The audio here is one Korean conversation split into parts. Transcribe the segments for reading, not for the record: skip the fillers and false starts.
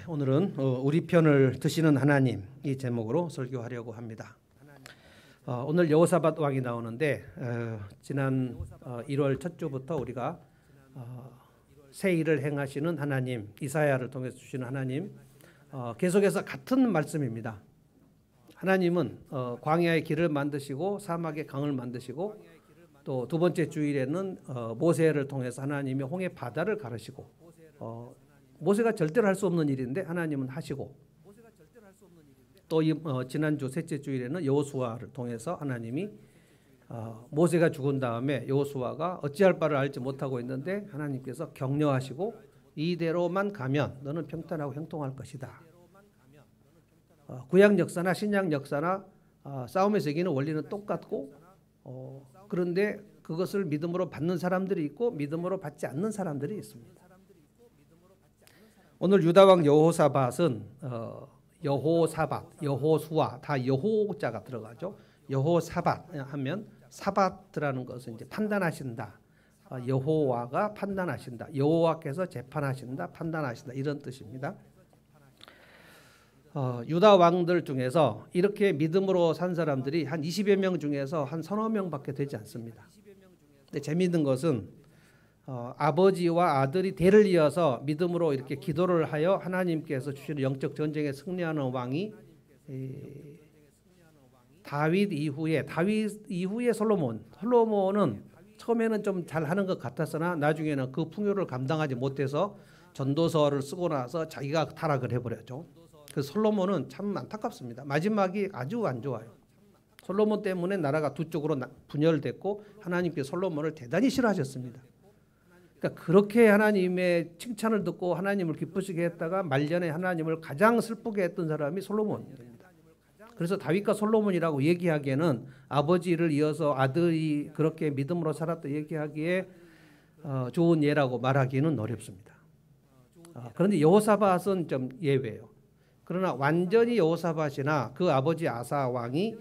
오늘은 우리 편을 드시는 하나님 이 제목으로 설교하려고 합니다. 오늘 여호사밧 왕이 나오는데 지난 1월 첫 주부터 우리가 새 일을 행하시는 하나님, 이사야를 통해서 주시는 하나님, 계속해서 같은 말씀입니다. 하나님은 광야의 길을 만드시고 사막의 강을 만드시고 또 두 번째 주일에는 모세를 통해서 하나님이 홍해 바다를 가르시고 모세가 절대로 할 수 없는 일인데 하나님은 하시고 또 지난주 셋째 주일에는 여호수아를 통해서 하나님이 모세가 죽은 다음에 여호수아가 어찌할 바를 알지 못하고 있는데 하나님께서 격려하시고 이대로만 가면 너는 평탄하고 형통할 것이다. 구약 역사나 신약 역사나 싸움에서 이기는 원리는 똑같고 그런데 그것을 믿음으로 받는 사람들이 있고 믿음으로 받지 않는 사람들이 있습니다. 오늘 유다왕 여호사밧은 여호수아 다 여호자가 들어가죠. 여호사밧 하면 사밧이라는 것은 이제 판단하신다. 여호와가 판단하신다. 여호와께서 재판하신다, 판단하신다 이런 뜻입니다. 유다 왕들 중에서 이렇게 믿음으로 산 사람들이 한 20여 명 중에서 한 서너 명밖에 되지 않습니다. 근데 재미있는 것은 아버지와 아들이 대를 이어서 믿음으로 이렇게 기도를 하여 하나님께서 주시는 영적 전쟁에 승리하는 왕이 다윗 이후에 솔로몬은 처음에는 좀 잘하는 것 같았으나 나중에는 그 풍요를 감당하지 못해서 전도서를 쓰고 나서 자기가 타락을 해버렸죠. 그 솔로몬은 참 안타깝습니다. 마지막이 아주 안 좋아요. 솔로몬 때문에 나라가 두 쪽으로 분열됐고 하나님께서 솔로몬을 대단히 싫어하셨습니다. 그러니까 그렇게 하나님의 칭찬을 듣고 하나님을 기쁘시게 했다가 말년에 하나님을 가장 슬프게 했던 사람이 솔로몬입니다. 그래서 다윗과 솔로몬이라고 얘기하기에는 아버지를 이어서 아들이 그렇게 믿음으로 살았다 얘기하기에 좋은 예라고 말하기는 어렵습니다. 그런데 여호사밧은 좀 예외예요. 그러나 완전히 여호사밧이나 그 아버지 아사 왕이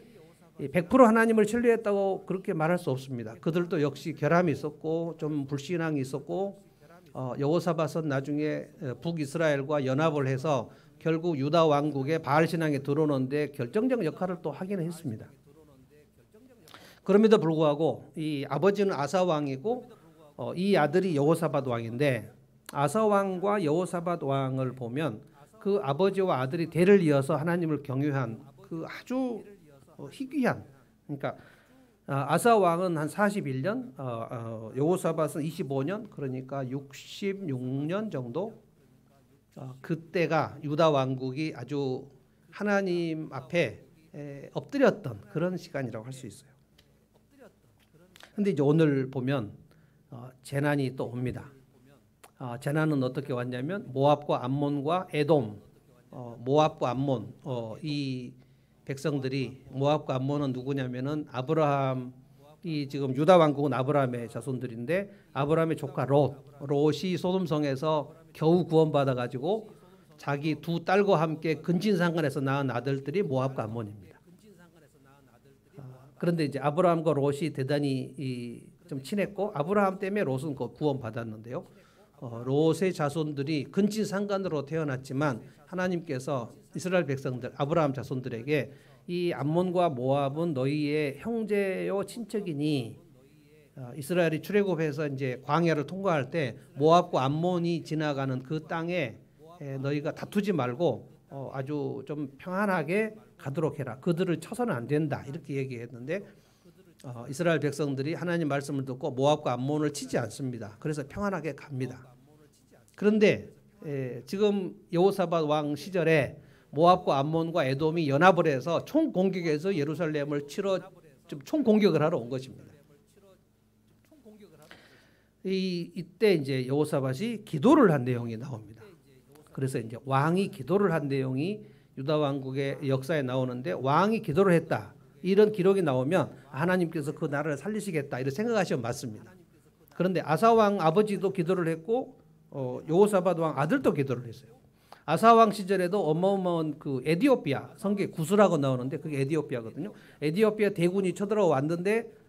100% 하나님을 신뢰했다고 그렇게 말할 수 없습니다. 그들도 역시 결함이 있었고 좀 불신앙이 있었고 여호사밧은 나중에 북이스라엘과 연합을 해서 결국 유다 왕국의 바알 신앙에 들어오는데 결정적 역할을 또 하긴 했습니다. 그럼에도 불구하고 이 아버지는 아사 왕이고 이 아들이 여호사밧 왕인데 아사 왕과 여호사밧 왕을 보면 그 아버지와 아들이 대를 이어서 하나님을 경유한 그 아주 희귀한, 그러니까 아사 왕은 한 41년, 여호사밧은 25년, 그러니까 66년 정도. 그때가 유다 왕국이 아주 하나님 앞에 엎드렸던 그런 시간이라고 할 수 있어요. 그런데 이제 오늘 보면 재난이 또 옵니다. 재난은 어떻게 왔냐면 모압과 암몬과 에돔, 모압과 암몬 이 백성들이 모압과 암몬은 누구냐면은 아브라함이 지금 유다 왕국은 아브라함의 자손들인데 아브라함의 조카 롯이 소돔성에서 겨우 구원받아 가지고 자기 두 딸과 함께 근친상간에서 낳은 아들들이 모압과 암몬입니다. 그런데 이제 아브라함과 롯이 대단히 좀 친했고 아브라함 때문에 롯은 구원받았는데요. 롯의 자손들이 근친상간으로 태어났지만 하나님께서 이스라엘 백성들 아브라함 자손들에게 이 암몬과 모압은 너희의 형제요 친척이니 이스라엘이 출애굽해서 이제 광야를 통과할 때 모압과 암몬이 지나가는 그 땅에 너희가 다투지 말고 아주 좀 평안하게 가도록 해라. 그들을 쳐서는 안 된다. 이렇게 얘기했는데 이스라엘 백성들이 하나님 말씀을 듣고 모압과 암몬을 치지 않습니다. 그래서 평안하게 갑니다. 그런데 지금 여호사밧 왕 시절에 모압과 암몬과 에돔이 연합을 해서 총공격해서 예루살렘을 총공격을 하러 온 것입니다. 이때 이제 여호사밧이 기도를 한 내용이 나옵니다. 그래서 이제 왕이 기도를 한 내용이 유다 왕국의 역사에 나오는데 왕이 기도를 했다. 이런 기록이 나오면 하나님께서 그 나라를 살리시겠다 이렇게 생각하시면 맞습니다. 그런데 아사 왕 아버지도 기도를 했고 여호사밧 왕 아들도 기도를 했어요. 아사 왕 시절에도 어마어마한 그 에디오피아 성경에 구스라고 나오는데 그게 에디오피아거든요. 에디오피아 대군이 쳐들어왔는데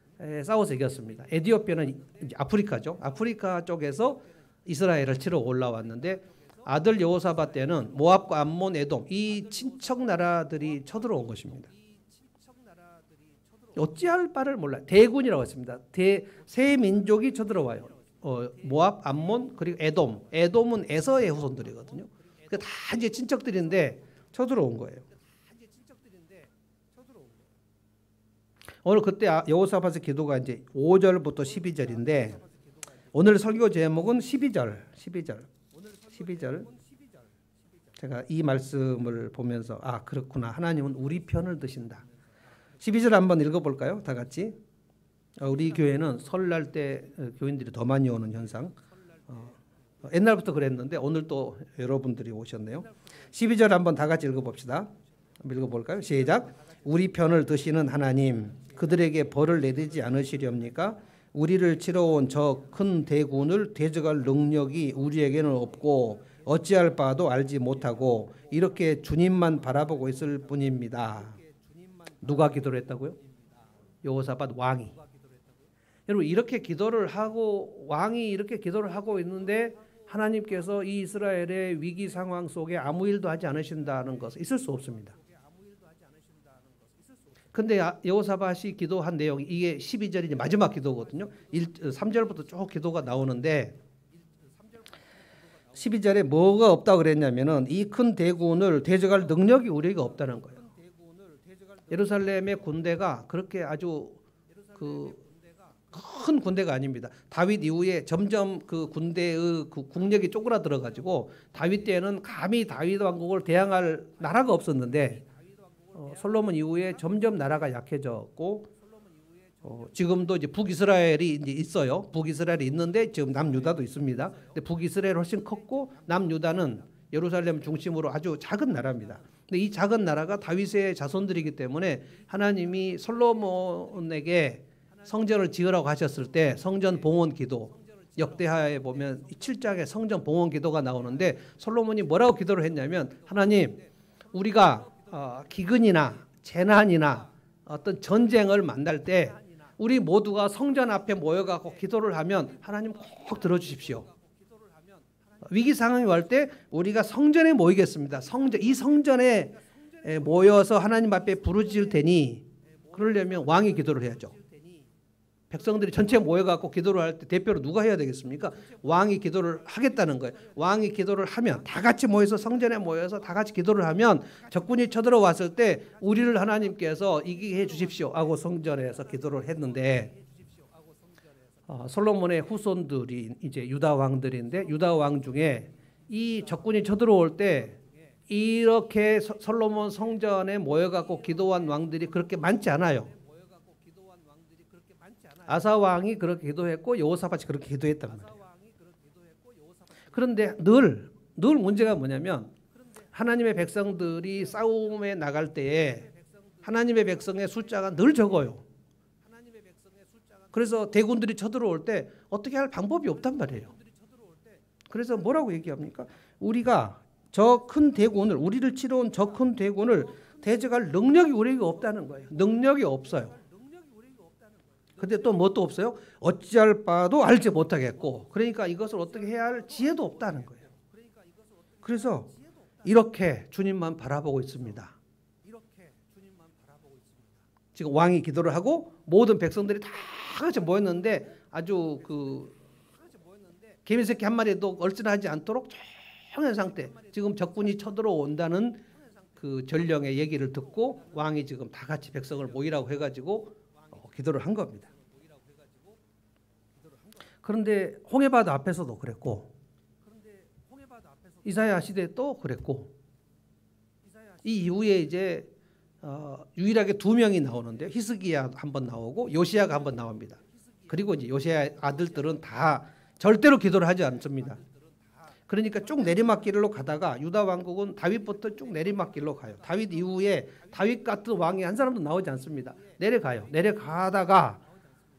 싸워서 이겼습니다. 에디오피아는 이제 아프리카죠. 아프리카 쪽에서 이스라엘을 치러 올라왔는데 아들 여호사밧 때는 모압과 암몬, 에돔 이 친척 나라들이 쳐들어온 것입니다. 어찌할 바를 몰라. 대군이라고 했습니다. 세 민족이 쳐들어와요. 모압, 암몬 그리고 에돔. 에돔은 에서의 후손들이거든요. 다 이제 친척들인데 쳐들어온 거예요. 오늘 그때 여호사밧의 기도가 이제 5절부터 12절인데 오늘 설교 제목은 12절. 제가 이 말씀을 보면서 그렇구나. 하나님은 우리 편을 드신다. 12절 한번 읽어볼까요? 다 같이. 우리 교회는 설날 때 교인들이 더 많이 오는 현상. 옛날부터 그랬는데 오늘 또 여러분들이 오셨네요. 12절 한번 다 같이 읽어봅시다. 읽어볼까요? 시작. 우리 편을 드시는 하나님, 그들에게 벌을 내리지 않으시렵니까? 우리를 치러온 저 큰 대군을 대적할 능력이 우리에게는 없고 어찌할 바도 알지 못하고 이렇게 주님만 바라보고 있을 뿐입니다. 누가 기도를 했다고요? 여호사밧 왕이. 여러분 이렇게 기도를 하고 왕이 이렇게 기도를 하고 있는데 하나님께서 이 이스라엘의 위기 상황 속에 아무 일도 하지 않으신다는 것은 있을 수 없습니다. 근데 여호사밧이 기도한 내용이 이게 12절이 마지막 기도거든요. 3절부터 쭉 기도가 나오는데 12절에 뭐가 없다고 그랬냐면은 이 큰 대군을 대적할 능력이 우리에게 없다는 거예요. 예루살렘의 군대가 그렇게 아주 큰 군대가 아닙니다. 다윗 이후에 점점 그 군대의 그 국력이 쪼그라들어 가지고 다윗 때는 감히 다윗 왕국을 대항할 나라가 없었는데 솔로몬 이후에 점점 나라가 약해졌고 지금도 이제 북이스라엘이 이제 있어요. 북이스라엘이 있는데 지금 남유다도 있습니다. 근데 북이스라엘 훨씬 컸고 남유다는 예루살렘 중심으로 아주 작은 나라입니다. 근데 이 작은 나라가 다윗의 자손들이기 때문에 하나님이 솔로몬에게 성전을 지으라고 하셨을 때 성전 봉헌 기도 역대하에 보면 7장에 성전 봉헌 기도가 나오는데 솔로몬이 뭐라고 기도를 했냐면 하나님 우리가 기근이나 재난이나 어떤 전쟁을 만날 때 우리 모두가 성전 앞에 모여갖고 기도를 하면 하나님 꼭 들어주십시오. 위기 상황이 올 때 우리가 성전에 모이겠습니다. 이 성전에 모여서 하나님 앞에 부르짖을 테니 그러려면 왕이 기도를 해야죠. 백성들이 전체 모여갖고 기도를 할 때 대표로 누가 해야 되겠습니까? 왕이 기도를 하겠다는 거예요. 왕이 기도를 하면 다 같이 모여서 성전에 모여서 다 같이 기도를 하면 적군이 쳐들어왔을 때 우리를 하나님께서 이기게 해 주십시오 하고 성전에서 기도를 했는데 솔로몬의 후손들이 이제 유다 왕들인데 유다 왕 중에 이 적군이 쳐들어올 때 이렇게 솔로몬 성전에 모여갖고 기도한 왕들이 그렇게 많지 않아요. 아사 왕이 그렇게 기도했고 여호사밧이 그렇게 기도했단 말이에요. 그런데 늘 문제가 뭐냐면 하나님의 백성들이 싸움에 나갈 때에 하나님의 백성의 숫자가 늘 적어요. 그래서 대군들이 쳐들어올 때 어떻게 할 방법이 없단 말이에요. 그래서 뭐라고 얘기합니까? 우리가 저 큰 대군을 우리를 치러온 저 큰 대군을 대적할 능력이 우리에게 없다는 거예요. 능력이 없어요. 근데 또 뭣도 없어요? 어찌할 바도 알지 못하겠고 그러니까 이것을 어떻게 해야 할 지혜도 없다는 거예요. 그래서 이렇게 주님만 바라보고 있습니다. 지금 왕이 기도를 하고 모든 백성들이 다 같이 모였는데 아주 개미새끼 한 마리도 얼씬하지 않도록 조용한 상태. 지금 적군이 쳐들어온다는 그 전령의 얘기를 듣고 왕이 지금 다 같이 백성을 모이라고 해가지고 기도를 한 겁니다. 그런데 홍해바다 앞에서도 그랬고 이사야 시대 또 그랬고 이 이후에 이제 유일하게 2명이 나오는데 히스기야 한번 나오고 요시야가 한번 나옵니다. 그리고 이제 요시야 아들들은 다 절대로 기도를 하지 않습니다. 그러니까 쭉 내리막길로 가다가 유다 왕국은 다윗부터 쭉 내리막길로 가요. 다윗 이후에 다윗 같은 왕이 한 사람도 나오지 않습니다. 내려가요. 내려가다가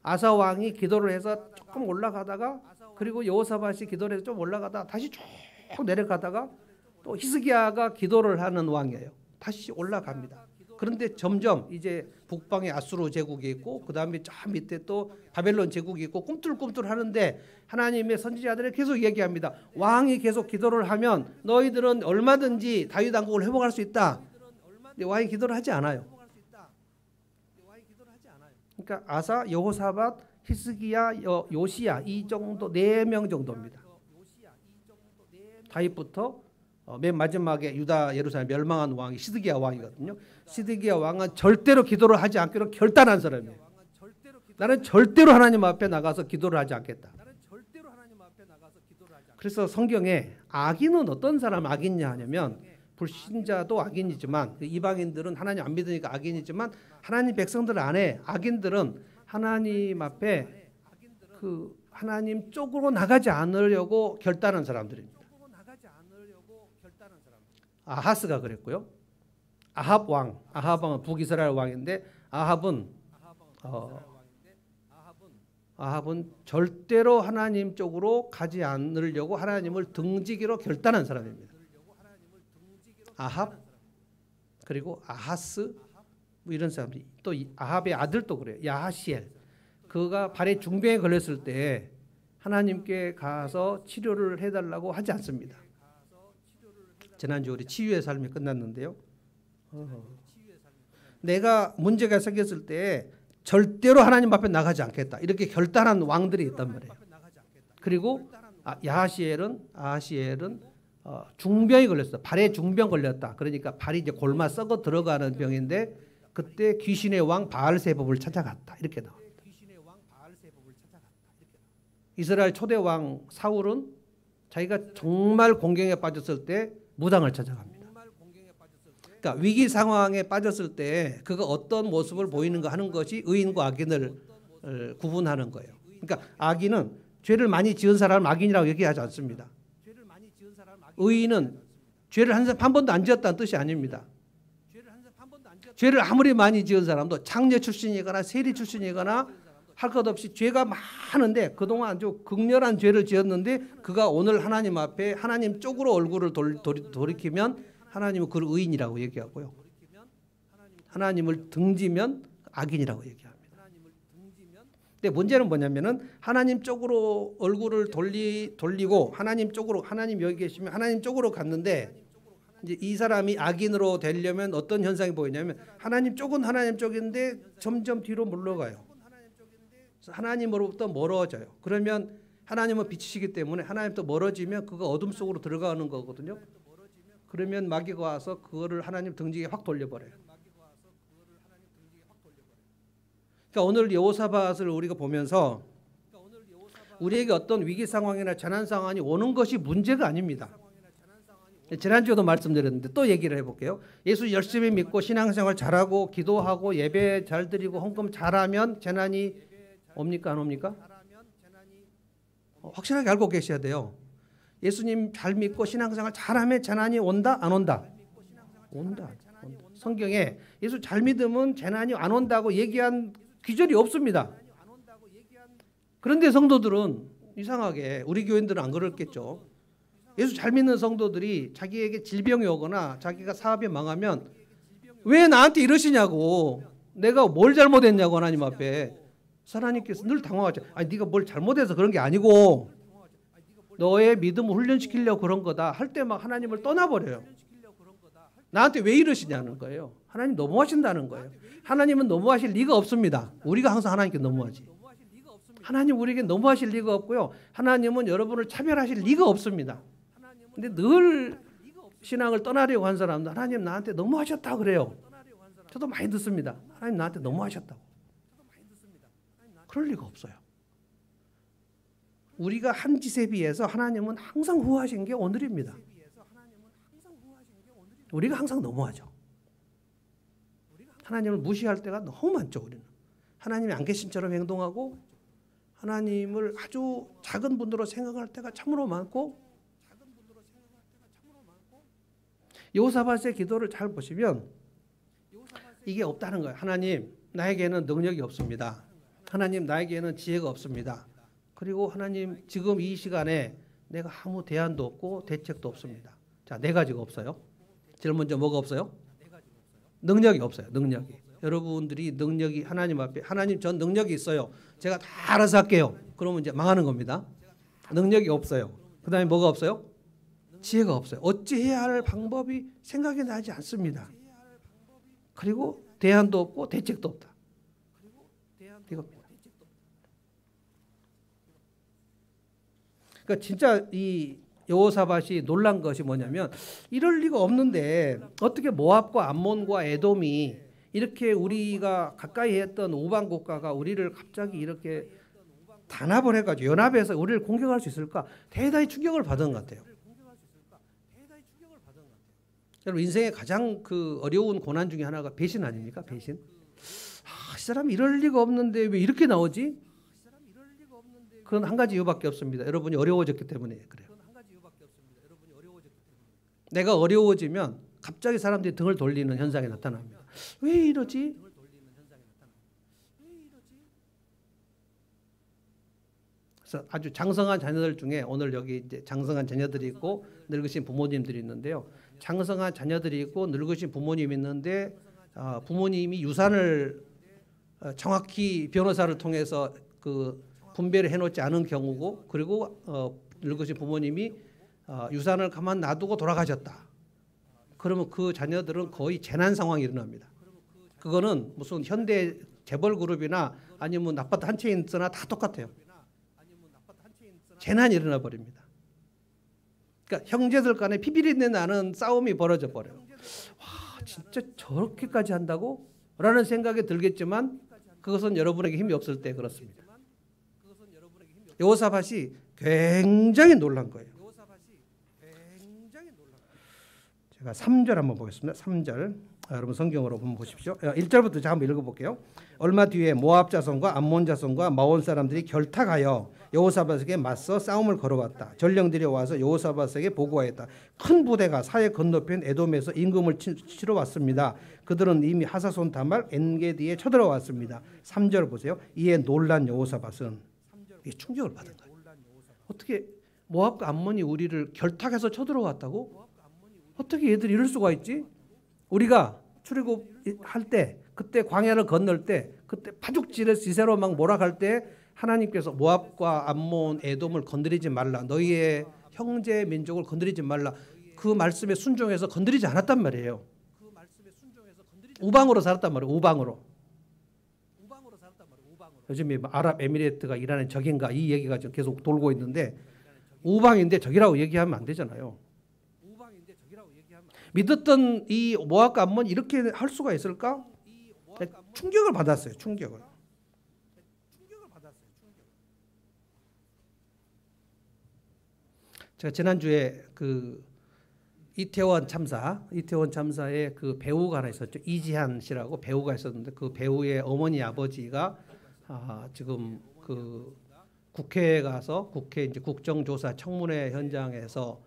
아사 왕이 기도를 해서 조금 올라가다가 그리고 여호사밧이 기도를 해서 좀 올라가다가 다시 쭉 내려가다가 또 히스기야가 기도를 하는 왕이에요. 다시 올라갑니다. 그런데 점점 이제 북방에 아수르 제국이 있고 그 다음에 저 밑에 또 바벨론 제국이 있고 꿈틀꿈틀 하는데 하나님의 선지자들이 계속 얘기합니다. 왕이 계속 기도를 하면 너희들은 얼마든지 다윗 왕국을 회복할 수 있다. 근데 왕이 기도를 하지 않아요. 그러니까 아사, 여호사밧, 히스기야, 요시야 이 정도 4명 정도입니다. 다윗부터 맨 마지막에 유다 예루살렘 멸망한 왕이 시드기야 왕이거든요. 시드기야 왕은 절대로 기도를 하지 않기로 결단한 사람이에요. 나는 절대로 하나님 앞에 나가서 기도를 하지 않겠다. 그래서 성경에 악인은 어떤 사람 악인이냐 하냐면 불신자도 악인이지만 이방인들은 하나님 안 믿으니까 악인이지만 하나님 백성들 안에 악인들은 하나님 앞에 그 하나님 쪽으로 나가지 않으려고 결단한 사람들입니다. 아하스가 그랬고요. 아합 왕은 북이스라엘 왕인데 아합은 절대로 하나님 쪽으로 가지 않으려고 하나님을 등지기로 결단한 사람입니다. 아합 그리고 아하스 뭐 이런 사람들이 또 아합의 아들도 그래요. 야하시엘 그가 발에 중병에 걸렸을 때 하나님께 가서 치료를 해달라고 하지 않습니다. 지난주 우리 치유의 삶이 끝났는데요. 내가 문제가 생겼을 때 절대로 하나님 앞에 나가지 않겠다. 이렇게 결단한 왕들이 있단 말이에요. 그리고 아하시엘은 중병이 걸렸어. 발에 중병 걸렸다. 그러니까 발이 이제 골마 썩어 들어가는 병인데 그때 귀신의 왕 바알세복을 찾아갔다. 이렇게 나옵니다. 이스라엘 초대 왕 사울은 자기가 정말 공경에 빠졌을 때 무당을 찾아갑니다. 그러니까 위기 상황에 빠졌을 때 그가 어떤 모습을 보이는가 하는 것이 의인과 악인을 구분하는 거예요. 그러니까 악인은 죄를 많이 지은 사람을 악인이라고 얘기하지 않습니다. 의인은 죄를 한 번도 안 지었다는 뜻이 아닙니다. 죄를 아무리 많이 지은 사람도 장녀 출신이거나 세리 출신이거나 할 것 없이 죄가 많은데 그동안 아주 극렬한 죄를 지었는데 그가 오늘 하나님 앞에 하나님 쪽으로 얼굴을 돌이키면 하나님은 그를 의인이라고 얘기하고요. 하나님을 등지면 악인이라고 얘기합니다. 근데 문제는 뭐냐면은 하나님 쪽으로 얼굴을 돌리고 하나님 쪽으로 하나님 여기 계시면 하나님 쪽으로 갔는데 이제 이 사람이 악인으로 되려면 어떤 현상이 보이냐면 하나님 쪽은 하나님 쪽인데 점점 뒤로 물러가요. 하나님으로부터 멀어져요. 그러면 하나님은 빛이시기 때문에 하나님부터 멀어지면 그거 어둠 속으로 들어가는 거거든요. 그러면 마귀가 와서 그거를 하나님 등지게 확 돌려버려요. 그러니까 오늘 여호사밧을 우리가 보면서 우리에게 어떤 위기 상황이나 재난 상황이 오는 것이 문제가 아닙니다. 지난주에도 말씀드렸는데 또 얘기를 해볼게요. 예수 열심히 믿고 신앙생활 잘하고 기도하고 예배 잘 드리고 헌금 잘하면 재난이 옵니까 안 옵니까? 확실하게 알고 계셔야 돼요. 예수님 잘 믿고 신앙생활 잘하면 재난이 온다 안 온다? 온다. 성경에 예수 잘 믿으면 재난이 안 온다고 얘기한 기절이 없습니다. 그런데 성도들은 이상하게 우리 교인들은 안 그렇겠죠. 예수 잘 믿는 성도들이 자기에게 질병이 오거나 자기가 사업이 망하면 왜 나한테 이러시냐고 내가 뭘 잘못했냐고 하나님 앞에 하나님께서 늘 당황하죠. 아니 네가 뭘 잘못해서 그런 게 아니고 너의 믿음을 훈련시키려고 그런 거다 할 때 막 하나님을 떠나버려요. 나한테 왜 이러시냐는 거예요. 하나님 너무하신다는 거예요. 하나님은 너무하실 리가 없습니다. 우리가 항상 하나님께 너무하지. 하나님 우리에게 너무하실 리가 없고요. 하나님은 여러분을 차별하실 리가 없습니다. 근데 늘 신앙을 떠나려고 한 사람들 하나님 나한테 너무하셨다 그래요. 저도 많이 듣습니다. 하나님 나한테 너무하셨다고. 그럴 리가 없어요. 우리가 한 짓에 비해서 하나님은 항상 후하신 게 오늘입니다. 우리가 항상 너무하죠. 하나님을 무시할 때가 너무 많죠. 우리는 하나님이 안 계신처럼 행동하고 하나님을 아주 작은 분으로 생각할 때가 참으로 많고 여호사밧의 기도를 잘 보시면 이게 없다는 거예요. 하나님 나에게는 능력이 없습니다. 하나님 나에게는 지혜가 없습니다. 그리고 하나님 지금 이 시간에 내가 아무 대안도 없고 대책도 없습니다. 자, 4가지가 없어요. 제일 먼저 뭐가 없어요? 능력이 없어요. 능력이. 여러분들이 능력이 하나님 앞에 하나님 전 능력이 있어요. 제가 다 알아서 할게요. 그러면 이제 망하는 겁니다. 능력이 없어요. 그다음에 뭐가 없어요? 지혜가 없어요. 어찌해야 할 방법이 생각이 나지 않습니다. 그리고 대안도 없고 대책도 없다. 이겁니다. 그러니까 진짜 이 여호사밧이 놀란 것이 뭐냐면 이럴 리가 없는데 어떻게 모압과 암몬과 에돔이 이렇게 우리가 가까이 했던 우방 국가가 우리를 갑자기 이렇게 단합을 해가지고 연합해서 우리를 공격할 수 있을까? 대단히 충격을 받은 것 같아요. 여러분 인생의 가장 그 어려운 고난 중에 하나가 배신 아닙니까? 배신. 이 사람 이럴 리가 없는데 왜 이렇게 나오지? 그건 한 가지 이유밖에 없습니다. 여러분이 어려워졌기 때문에 그래요. 내가 어려워지면 갑자기 사람들이 등을 돌리는 현상이 나타납니다. 왜 이러지? 그래서 아주 장성한 자녀들 중에 오늘 여기 이제 장성한 자녀들이 있고 늙으신 부모님들이 있는데요. 장성한 자녀들이 있고 늙으신 부모님이 있는데 부모님이 유산을 정확히 변호사를 통해서 그 분배를 해놓지 않은 경우고 그리고 늙으신 부모님이 유산을 가만 놔두고 돌아가셨다. 그러면 그 자녀들은 거의 재난 상황이 일어납니다. 그거는 무슨 현대 재벌 그룹이나 아니면 아파트 한 채 있으나 다 똑같아요. 재난이 일어나 버립니다. 그러니까 형제들 간에 피비린내 나는 싸움이 벌어져 버려요. 와, 진짜 저렇게까지 한다고? 라는 생각이 들겠지만 그것은 여러분에게 힘이 없을 때 그렇습니다. 여호사밧이 굉장히 놀란 거예요. 제가 3절 한번 보겠습니다. 3절 여러분 성경으로 한번 보십시오. 1절부터 제가 한번 읽어볼게요. 얼마 뒤에 모압 자손과 암몬 자손과 마온 사람들이 결탁하여 여호사밧에게 맞서 싸움을 걸어왔다. 전령들이 와서 여호사밧에게 보고하였다. 큰 부대가 사해 건너편 에돔에서 임금을 치러 왔습니다. 그들은 이미 하사손 다말 엔게디에 쳐들어왔습니다. 3절 보세요. 이에 놀란 여호사밧은 충격을 받은 거예요. 어떻게 모압과 암몬이 우리를 결탁해서 쳐들어왔다고? 어떻게 얘들이 이럴 수가 있지? 우리가 출애굽할 때 그때 광야를 건널 때 그때 파죽지를 지세로 막 몰아갈 때 하나님께서 모압과 암몬, 에돔을 건드리지 말라. 너희의 형제 민족을 건드리지 말라. 그 말씀에 순종해서 건드리지 않았단 말이에요. 우방으로 살았단 말이에요. 우방으로. 요즘에 아랍에미레이트가 이란의 적인가 이 얘기가 지금 계속 돌고 있는데 우방인데 적이라고 얘기하면 안 되잖아요. 믿었던 이 모압과 암몬 이렇게 할 수가 있을까? 충격을 받았어요. 충격을. 제가 지난주에 그 이태원 참사의 그 배우가 하나 있었죠. 이지한 씨라고 배우가 있었는데 그 배우의 어머니 아버지가 지금 그 국회에 가서 국회 이제 국정조사 청문회 현장에서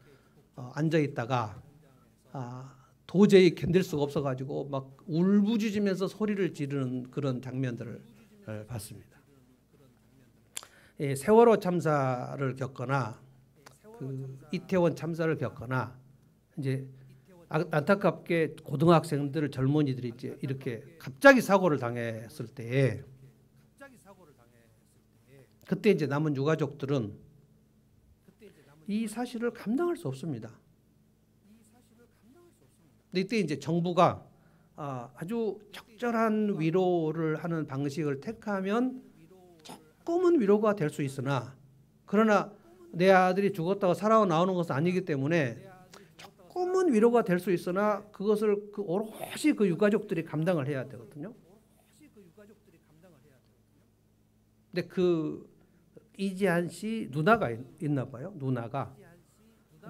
앉아 있다가 도저히 견딜 수가 없어가지고 막 울부짖으면서 소리를 지르는 그런 장면들을 봤습니다. 세월호 참사를 겪거나 그 이태원 참사를 겪거나 이제 안타깝게 고등학생들 젊은이들이 이제 이렇게 갑자기 사고를 당했을 때 그때 이제 남은 유가족들은 이 사실을 감당할 수 없습니다. 근데 이때 이제 정부가 아주 적절한 위로를 하는 방식을 택하면 조금은 위로가 될 수 있으나 그러나 내 아들이 죽었다고 살아 나오는 것은 아니기 때문에 조금은 위로가 될 수 있으나 그것을 오롯이 그 유가족들이 감당을 해야 되거든요. 근데 그 이지한 씨 누나가 있나 봐요.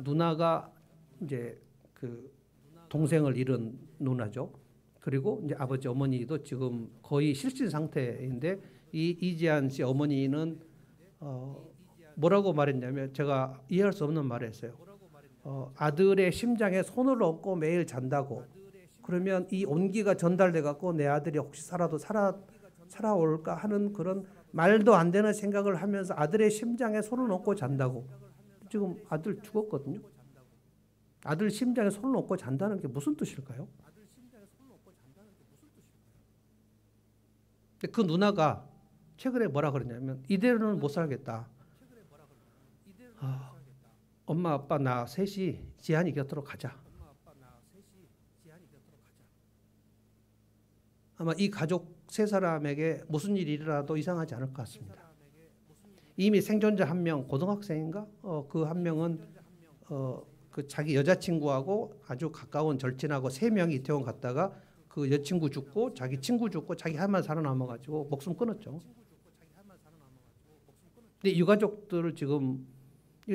누나가 이제 그 동생을 잃은 누나죠. 그리고 이제 아버지 어머니도 지금 거의 실신 상태인데 이 이지한 씨 어머니는 뭐라고 말했냐면 제가 이해할 수 없는 말을 했어요. 아들의 심장에 손을 얹고 매일 잔다고. 그러면 이 온기가 전달돼 갖고 내 아들이 혹시 살아올까 하는 그런 말도 안 되는 생각을 하면서 아들의 심장에 손을 얹고 잔다고. 지금 아들 죽었거든요. 아들 심장에 손을 얹고 잔다는 게 무슨 뜻일까요? 근데 그 누나가 최근에 뭐라 그러냐면 이대로는 못 살겠다. 아, 엄마 아빠 나 셋이 지한이 곁으로 가자. 아마 이 가족 세 사람에게 무슨 일이 일어나도 이상하지 않을 것 같습니다. 이미 생존자 한 명 고등학생인가? 그 한 명은 그 자기 여자친구하고 아주 가까운 절친하고 세 명이 이태원 갔다가 그 여친구 죽고 자기 친구 죽고 자기 한만 살아남아가지고 목숨 끊었죠. 근데 유가족들을 지금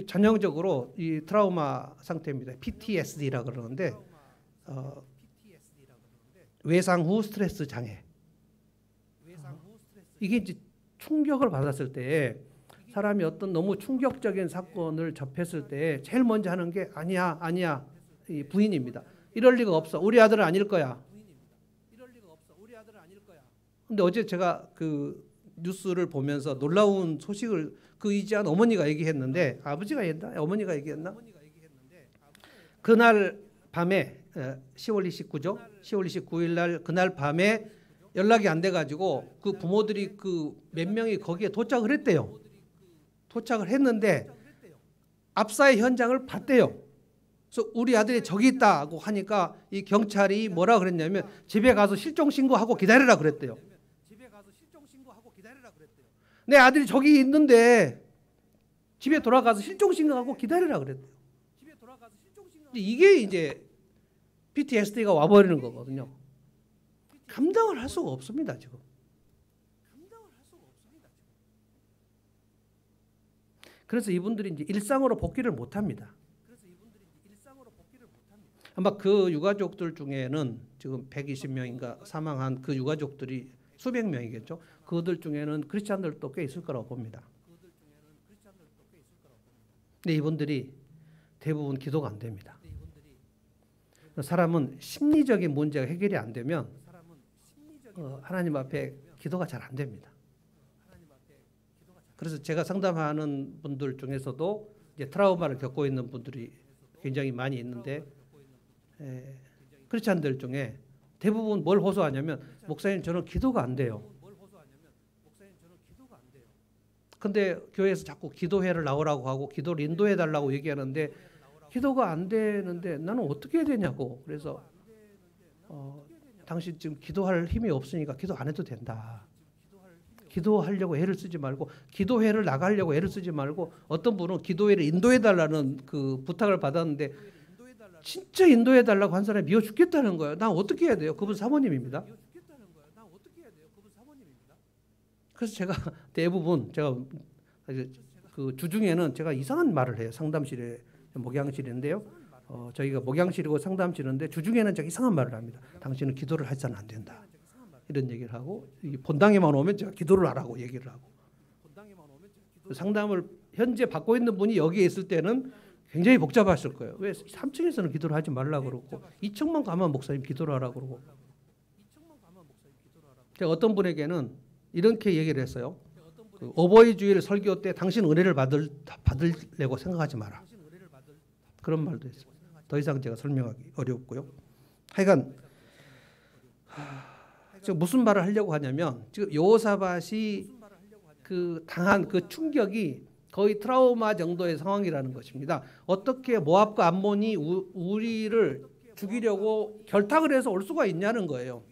전형적으로 이 트라우마 상태입니다. PTSD라 그러는데 외상 후 스트레스 장애. 이게 이제 충격을 받았을 때 사람이 어떤 너무 충격적인 사건을 접했을 때 제일 먼저 하는 게 아니야 이 부인입니다. 이럴 리가 없어. 우리 아들은 아닐 거야. 근데 어제 제가 그 뉴스를 보면서 놀라운 소식을 그 이지한 어머니가 얘기했는데 아버지가 했나? 어머니가 얘기했나? 그날 밤에 10월 29죠. 10월 29일 날 그날 밤에 연락이 안 돼가지고 그 부모들이 그 몇 명이 거기에 도착을 했대요. 도착을 했는데 압사의 현장을 봤대요. 그래서 우리 아들이 저기 있다고 하니까 이 경찰이 뭐라 그랬냐면 집에 가서 실종 신고하고 기다리라 그랬대요. 내 아들이 저기 있는데 집에 돌아가서 실종 신고하고 기다리라 그랬대요. 이게 이제 PTSD가 와버리는 거거든요. 감당을 할 수가 없습니다, 지금. 그래서 이분들이 이제 일상으로 복귀를 못 합니다. 아마 그 유가족들 중에는 지금 120명인가 사망한 그 유가족들이 수백 명이겠죠. 그들 중에는 크리스찬들도 꽤 있을 거라고 봅니다. 근데 이분들이 대부분 기도가 안 됩니다. 사람은 심리적인 문제가 해결이 안 되면 하나님 앞에 기도가 잘 안 됩니다. 그래서 제가 상담하는 분들 중에서도 이제 트라우마를 겪고 있는 분들이 굉장히 많이 있는데 크리스찬들 중에 대부분 뭘 호소하냐면 목사님 저는 기도가 안 돼요. 근데 교회에서 자꾸 기도회를 나오라고 하고 기도를 인도해 달라고 얘기하는데 기도가 안 되는데 나는 어떻게 해야 되냐고. 그래서 당신 지금 기도할 힘이 없으니까 기도 안 해도 된다. 기도하려고 애를 쓰지 말고 기도회를 나가려고 애를 쓰지 말고 어떤 분은 기도회를 인도해 달라는 그 부탁을 받았는데 진짜 인도해 달라고 한 사람이 미워 죽겠다는 거예요. 나 어떻게 해야 돼요? 그분 사모님입니다. 그래서 제가 대부분 제가 그 주중에는 제가 이상한 말을 해요. 상담실에 목양실인데요. 저희가 목양실이고 상담실인데 주중에는 제가 이상한 말을 합니다. 당신은 기도를 해서는 안 된다. 이런 얘기를 하고 본당에만 오면 제가 기도를 하라고 얘기를 하고 상담을 현재 받고 있는 분이 여기에 있을 때는 굉장히 복잡하실 거예요. 왜 3층에서는 기도를 하지 말라고 그러고 2층만 가면 목사님 기도를 하라고 그러고 제가 어떤 분에게는 이렇게 얘기를 했어요. 그 어버이 주일 설교 때 당신 은혜를 받으려고 생각하지 마라. 그런 말도 했어요. 더 이상 제가 설명하기 어렵고요. 하여간 지금 무슨 말을 하려고 하냐면 지금 여호사밧이 그 당한 그 충격이 거의 트라우마 정도의 상황이라는 것입니다. 어떻게 모압과 암몬이 우리를 죽이려고 결탁을 해서 올 수가 있냐는 거예요.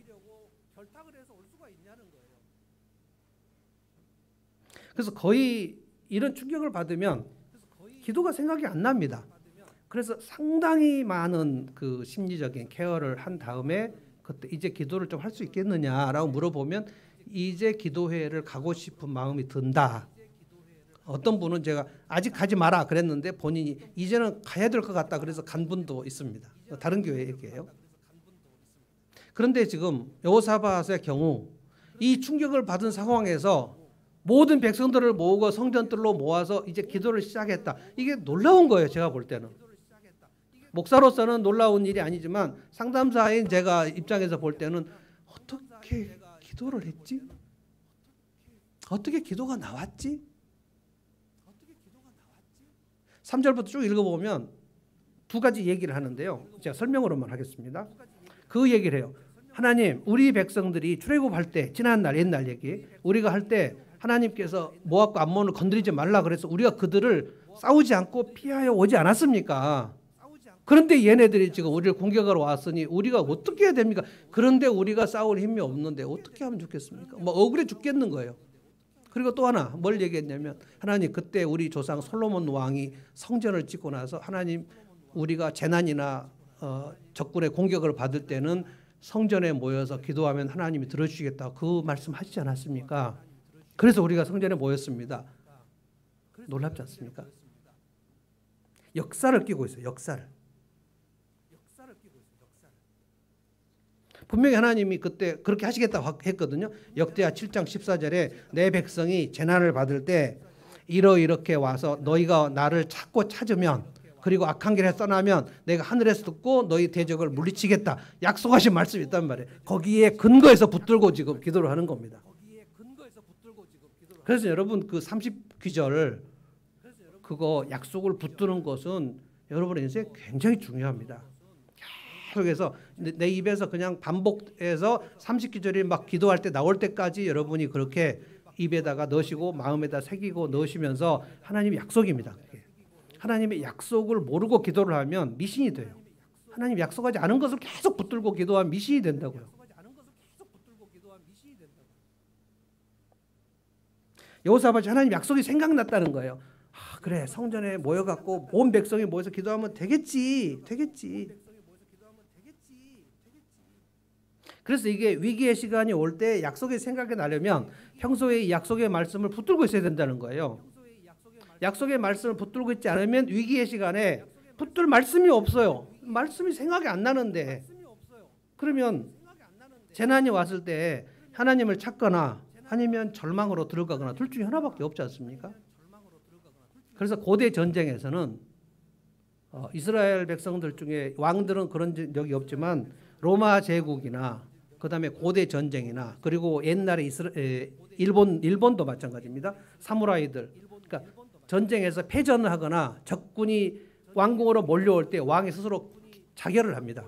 그래서 거의 이런 충격을 받으면 기도가 생각이 안 납니다. 그래서 상당히 많은 그 심리적인 케어를 한 다음에 그때 이제 기도를 좀 할 수 있겠느냐라고 물어보면 이제 기도회를 가고 싶은 마음이 든다. 어떤 분은 제가 아직 가지 마라 그랬는데 본인이 이제는 가야 될 것 같다 그래서 간 분도 있습니다. 다른 교회 얘기예요. 그런데 지금 여호사밧의 경우 이 충격을 받은 상황에서 모든 백성들을 모으고 성전들로 모아서 이제 기도를 시작했다. 이게 놀라운 거예요. 제가 볼 때는. 목사로서는 놀라운 일이 아니지만 상담사인 제가 입장에서 볼 때는 어떻게 기도를 했지? 어떻게 기도가 나왔지? 3절부터 쭉 읽어보면 두 가지 얘기를 하는데요. 제가 설명으로만 하겠습니다. 그 얘기를 해요. 하나님, 우리 백성들이 출애굽할 때 지난날 옛날 얘기 우리가 할 때 하나님께서 모압과 암몬을 건드리지 말라 그래서 우리가 그들을 싸우지 않고 피하여 오지 않았습니까? 그런데 얘네들이 지금 우리를 공격하러 왔으니 우리가 어떻게 해야 됩니까? 그런데 우리가 싸울 힘이 없는데 어떻게 하면 좋겠습니까? 뭐 억울해 죽겠는 거예요. 그리고 또 하나 뭘 얘기했냐면 하나님 그때 우리 조상 솔로몬 왕이 성전을 짓고 나서 하나님 우리가 재난이나 적군의 공격을 받을 때는 성전에 모여서 기도하면 하나님이 들어주시겠다 그 말씀 하시지 않았습니까? 그래서 우리가 성전에 모였습니다. 놀랍지 않습니까? 역사를 끼고 있어요. 역사를. 분명히 하나님이 그때 그렇게 하시겠다고 했거든요. 역대하 7장 14절에 내 백성이 재난을 받을 때 이렇게 와서 너희가 나를 찾으면 그리고 악한 길에 떠나면 내가 하늘에서 듣고 너희 대적을 물리치겠다. 약속하신 말씀이 있단 말이에요. 거기에 근거해서 붙들고 지금 기도를 하는 겁니다. 그래서 여러분 그 30귀절 그거 약속을 붙드는 것은 여러분의 인생에 굉장히 중요합니다. 계속해서 내 입에서 그냥 반복해서 30귀절이 막 기도할 때 나올 때까지 여러분이 그렇게 입에다가 넣으시고 마음에다 새기고 넣으시면서 하나님의 약속입니다. 그게. 하나님의 약속을 모르고 기도를 하면 미신이 돼요. 하나님 약속하지 않은 것을 계속 붙들고 기도하면 미신이 된다고요. 여호사밧이 하나님 약속이 생각났다는 거예요. 아, 그래 성전에 모여갖고 온 백성이 모여서 기도하면 되겠지. 그래서 이게 위기의 시간이 올 때 약속이 생각이 나려면 평소에 이 약속의 말씀을 붙들고 있어야 된다는 거예요. 약속의 말씀을 붙들고 있지 않으면 위기의 시간에 붙들 말씀이 없어요. 말씀이 생각이 안 나는데 그러면 재난이 왔을 때 하나님을 찾거나 아니면 절망으로 들어가거나 둘 중에 하나밖에 없지 않습니까? 그래서 고대 전쟁에서는 이스라엘 백성들 중에 왕들은 그런 적이 없지만 로마 제국이나 그다음에 고대 전쟁이나 그리고 옛날에 일본도 마찬가지입니다. 사무라이들 그러니까 전쟁에서 패전을 하거나 적군이 왕궁으로 몰려올 때 왕이 스스로 자결을 합니다.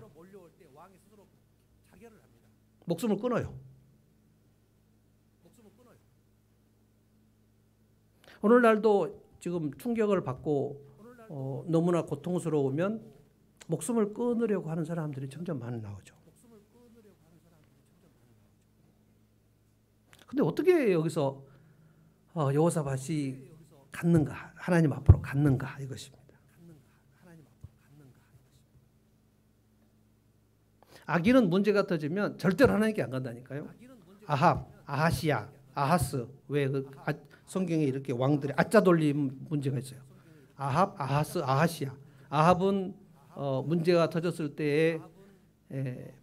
목숨을 끊어요. 오늘날도 지금 충격을 받고 너무나 고통스러우면 목숨을 끊으려고 하는 사람들이 점점 많이 나오죠. 근데 어떻게 여기서 여호사밧이 갔는가? 하나님 앞으로 갔는가? 이것입니다. 아기는 문제가 터지면 절대로 하나님께 안 간다니까요. 아하시야, 아하스. 왜 성경에 이렇게 왕들의 아짜 돌림 문제가 있어요. 아하스, 아하시야. 아합은 문제가 터졌을 때에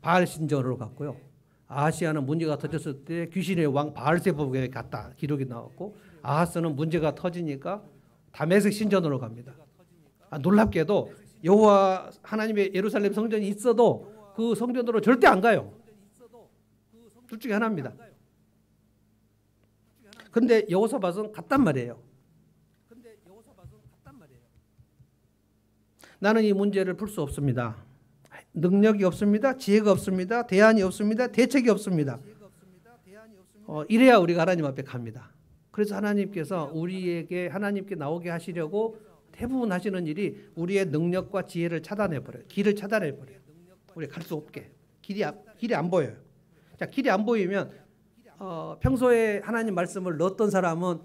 바알 신전으로 갔고요. 아하시아는 문제가 터졌을 때 귀신의 왕 바알세복에 갔다 기록이 나왔고 아하스는 문제가 터지니까 다메섹 신전으로 갑니다. 놀랍게도 여호와 하나님의 예루살렘 성전이 있어도 그 성전으로 절대 안 가요. 둘 중에 하나입니다. 그런데 여호사밧은 갔단 말이에요. 나는 이 문제를 풀 수 없습니다. 능력이 없습니다. 지혜가 없습니다. 대안이 없습니다. 대책이 없습니다. 이래야 우리가 하나님 앞에 갑니다. 그래서 하나님께서 우리에게 하나님께 나오게 하시려고 대부분 하시는 일이 우리의 능력과 지혜를 차단해버려요. 길을 차단해버려요. 우리 갈 수 없게. 길이 안 보여요. 자, 길이 안 보이면 평소에 하나님 말씀을 넣었던 사람은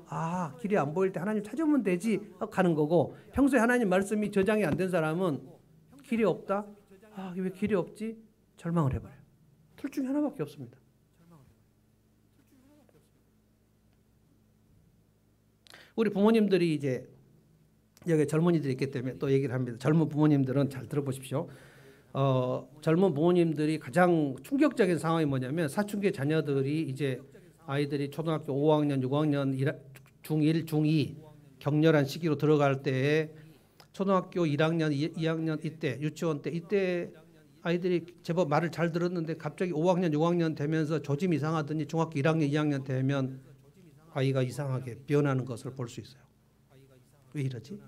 길이 안 보일 때 하나님 찾으면 되지 가는 거고 평소에 하나님 말씀이 저장이 안 된 사람은 길이 없다? 왜 길이 없지? 절망을 해버려요. 둘 중에 하나밖에 없습니다. 우리 부모님들이 이제 여기 젊은이들이 있기 때문에 또 얘기를 합니다. 젊은 부모님들은 잘 들어보십시오. 젊은 부모님들이 가장 충격적인 상황이 뭐냐면 사춘기 자녀들이 이제 아이들이 초등학교 5학년, 6학년, 중1, 중2 격렬한 시기로 들어갈 때에 초등학교 1학년, 2학년 이때 유치원 때 이때 아이들이 제법 말을 잘 들었는데 갑자기 5학년, 6학년 되면서 조짐이 이상하더니 중학교 1학년, 2학년 되면 아이가 이상하게 변하는 것을 볼 수 있어요. 왜 이러지?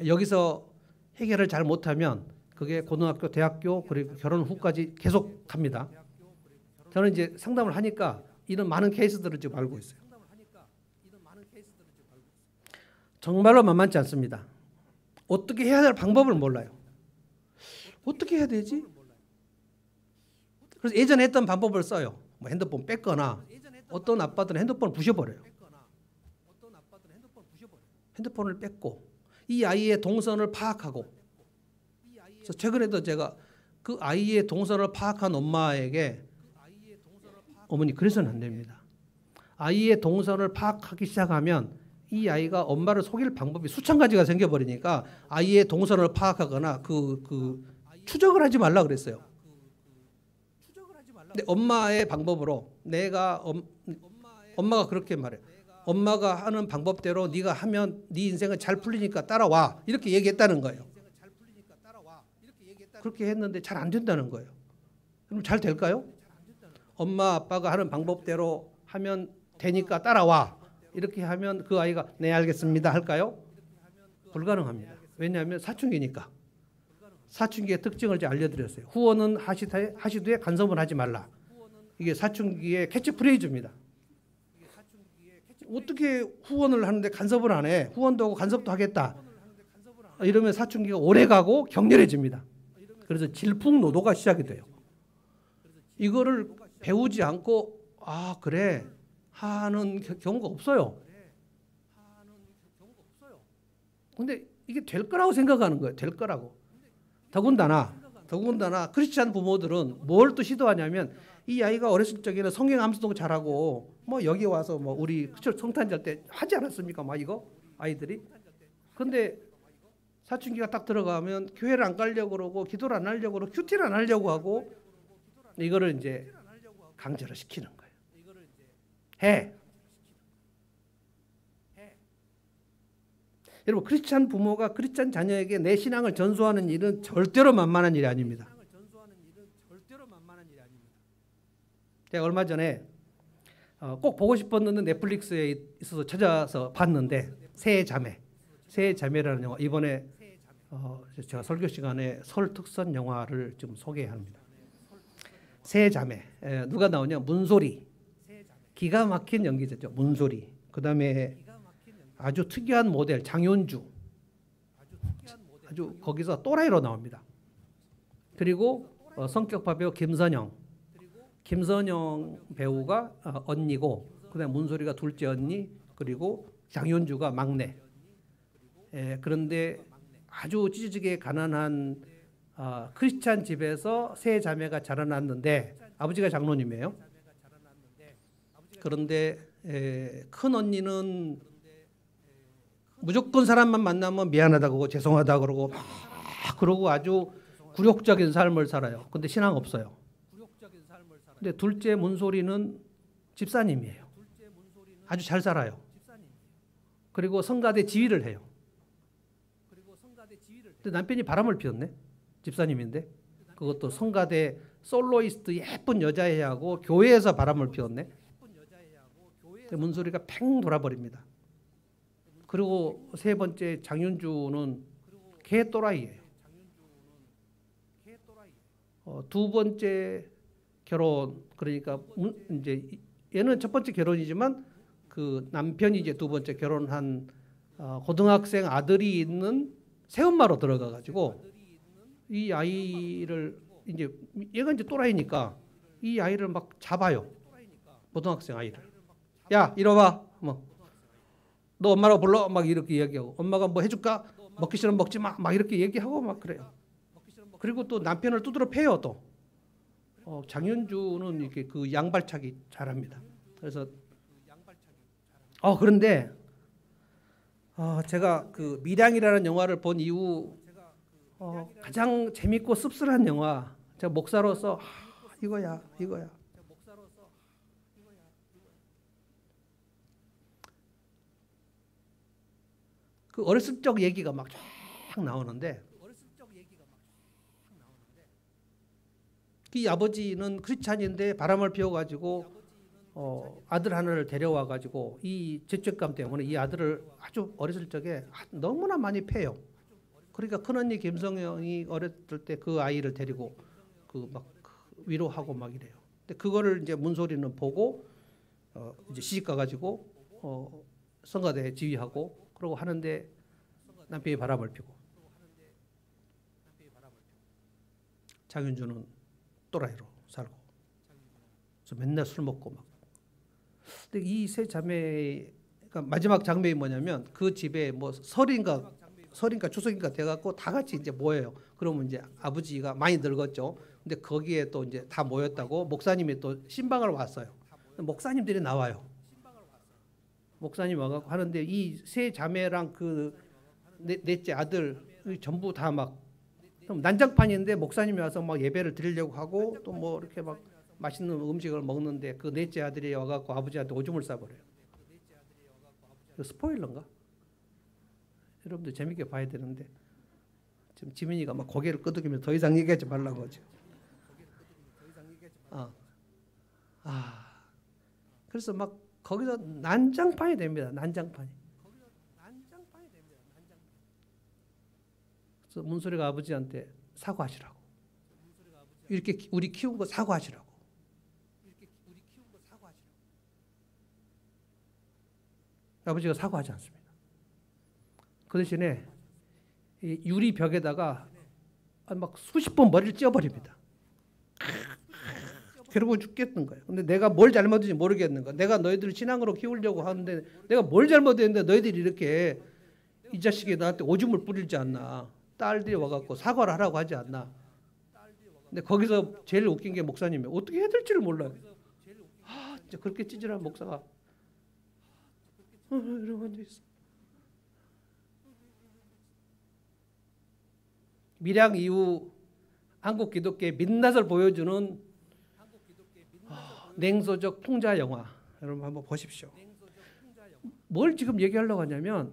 여기서 해결을 잘 못하면 그게 고등학교, 대학교 그리고 결혼 후까지 계속 갑니다. 저는 이제 상담을 하니까 이런 많은 케이스들을 지금 알고 있어요. 정말로 만만치 않습니다. 어떻게 해야 될 방법을 몰라요. 어떻게 해야 되지? 그래서 예전에 했던 방법을 써요. 뭐 핸드폰 뺏거나 어떤 아빠들은 핸드폰을 부셔버려요. 핸드폰을 뺏고 이 아이의 동선을 파악하고, 그래서 최근에도 제가 그 아이의 동선을 파악한 엄마에게 어머니 그래서는 안 됩니다. 아이의 동선을 파악하기 시작하면 이 아이가 엄마를 속일 방법이 수천 가지가 생겨버리니까 아이의 동선을 파악하거나 추적을 하지 말라 그랬어요. 근데 엄마의 방법으로 엄마가 그렇게 말해요. 엄마가 하는 방법대로 네가 하면 네 인생은 잘 풀리니까 따라와 이렇게 얘기했다는 거예요. 그렇게 했는데 잘 안 된다는 거예요. 그럼 잘 될까요? 엄마 아빠가 하는 방법대로 하면 되니까 따라와 이렇게 하면 그 아이가 네 알겠습니다 할까요? 불가능합니다. 왜냐하면 사춘기니까. 사춘기의 특징을 이제 알려드렸어요. 후원은 하시되 간섭은 하지 말라. 이게 사춘기의 캐치프레이즈입니다. 어떻게 후원을 하는데 간섭을 안 해? 후원도 하고 간섭도 하겠다. 이러면 사춘기가 오래가고 격렬해집니다. 그래서 질풍노도가 시작이 돼요. 이거를 배우지 않고 아 그래 하는 경우가 없어요. 근데 이게 될 거라고 생각하는 거예요. 될 거라고. 더군다나 크리스찬 부모들은 뭘 또 시도하냐면 이 아이가 어렸을 적에는 성경 암송도 잘하고 뭐 여기 와서 뭐 우리 성탄절 때 하지 않았습니까? 막 이거 아이들이. 근데 사춘기가 딱 들어가면 교회를 안 가려고 그러고 기도를 안 하려고 그러고 큐티를 안 하려고 하고 이거를 이제 강제로 시키는 거예요. 해. 여러분 크리스찬 부모가 크리스찬 자녀에게 내 신앙을 전수하는 일은 절대로 만만한 일이 아닙니다. 제가 얼마 전에 꼭 보고 싶었는데 넷플릭스에 있어서 찾아서 봤는데 세 자매라는 영화 이번에 제가 설교 시간에 설 특선 영화를 좀 소개합니다. 세 자매 누가 나오냐 문소리 기가 막힌 연기자죠. 문소리 그다음에 아주 특이한 모델 장윤주 아주 거기서 또라이로 나옵니다. 그리고 성격파 배우 김선영 배우가 언니고 그다음에 문소리가 둘째 언니 그리고 장윤주가 막내. 그런데 아주 찌질하게 가난한 크리스찬 집에서 세 자매가 자라났는데 아버지가 장로님이에요. 그런데 큰 언니는 무조건 사람만 만나면 미안하다고 그러고 죄송하다고 그러고 막 그러고 아주 굴욕적인 삶을 살아요. 근데 신앙 없어요. 근데 둘째 문소리는 집사님이에요. 아주 잘 살아요. 그리고 성가대 지휘를 해요. 근데 남편이 바람을 피웠네. 집사님인데 그것도 성가대 솔로이스트 예쁜 여자애하고 교회에서 바람을 피웠네. 문소리가 팽 돌아버립니다. 그리고 세 번째 장윤주는 개 또라이예요. 두 번째 결혼 그러니까 이제 얘는 첫 번째 결혼이지만 그 남편이 이제 두 번째 결혼한 고등학생 아들이 있는 새엄마로 들어가 가지고 이 아이를 이제 얘가 이제 또라이니까 이 아이를 막 잡아요. 고등학생 아이를. 야 이리 와. 뭐 너 엄마라고 불러 막 이렇게 이야기하고 엄마가 뭐 해줄까? 먹기 싫으면 먹지 마. 막 이렇게 얘기하고 막 그래요. 그리고 또 남편을 두드러 패요 또. 장윤주는 이렇게 그 양발차기 잘합니다. 그래서 그런데 제가 그 밀양이라는 영화를 본 이후 가장 재밌고 씁쓸한 영화 제가 목사로서 이거야. 그 어렸을 적 얘기가 막 쫙 나오는데 이 아버지는 크리스찬인데 바람을 피워가지고 아들 하나를 데려와가지고 이 죄책감 때문에 이 아들을 아주 어렸을 적에 너무나 많이 패요. 그러니까 큰언니 김성영이 어렸을 때 그 아이를 데리고 그 막 위로하고 막 이래요. 근데 그거를 이제 문소리는 보고 이제 시집 가가지고 성가대 지휘하고 그러고 하는데 남편이 바람을 피고 장윤주는 또라이로 살고 그래서 맨날 술 먹고 막. 근데 이 세 자매 그러니까 마지막 장면이 뭐냐면 그 집에 뭐 설인가 추석인가 돼갖고 다 같이 이제 모여요. 그러면 이제 아버지가 많이 늙었죠. 근데 거기에 또 이제 다 모였다고 목사님이 또 신방을 왔어요. 목사님들이 나와요. 목사님 와갖고 하는데 이 세 자매랑 그 넷째 아들 전부 다 막 난장판인데 목사님이 와서 막 예배를 드리려고 하고 또 뭐 이렇게 막 맛있는 음식을 먹는데 그 넷째 아들이 와갖고 아버지한테 오줌을 싸버려요. 스포일러인가? 여러분들 재밌게 봐야 되는데 지금 지민이가 막 고개를 끄덕이면서 더 이상 얘기하지 말라고 하죠. 그래서 막 거기서 난장판이 됩니다. 난장판이. 그래서 문소리가 아버지한테 사과하시라고. 이렇게 우리 키운 거 사과하시라고. 아버지가 사과하지 않습니다. 그 대신에 이 유리 벽에다가 막 수십 번 머리를 찧어버립니다. 괴로워 죽겠는 거예요. 근데 내가 뭘 잘못했는지 모르겠는 거야. 내가 너희들을 신앙으로 키우려고 하는데 내가 뭘 잘못했는데 너희들이 이렇게 이 자식이 나한테 오줌을 뿌리지 않나. 딸들이 와갖고 사과를 하라고 하지 않나. 근데 거기서 제일 웃긴 게 목사님이 어떻게 해야 될지를 몰라요. 진짜 그렇게 찌질한 목사가 이러고 앉아있어. 밀양 이후 한국 기독교의 민낯을 보여주는 냉소적 풍자 영화 여러분 한번 보십시오. 뭘 지금 얘기하려고 하냐면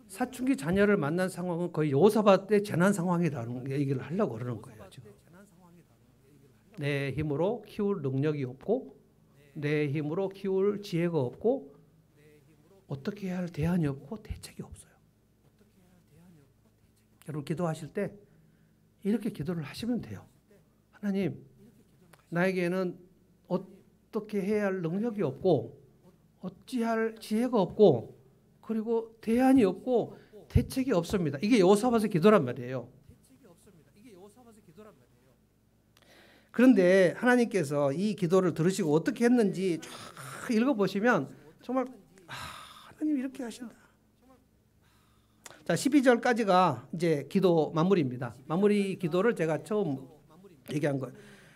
사춘기 자녀를 만난 상황은 거의 여호사밧의 재난 상황이라는 얘기를 하려고 그러는 거예요. 지금. 내 힘으로 키울 능력이 없고 내 힘으로 키울 지혜가 없고 어떻게 해야 할 대안이 없고 대책이 없어요. 여러분 기도하실 때 이렇게 기도를 하시면 돼요. 하나님, 나에게는 어떻게 해야 할 능력이 없고 어찌할 지혜가 없고 그리고 대안이 없고 대책이 없습니다. 이게 여호사밧의 기도란 말이에요. 그런데 하나님께서 이 기도를 들으시고 어떻게 했는지 쫙 읽어보시면 정말 하나님 이렇게 하신다. 자, 12절까지가 이제 기도 마무리입니다. 마무리 기도를 제가 처음 얘기한 거예요.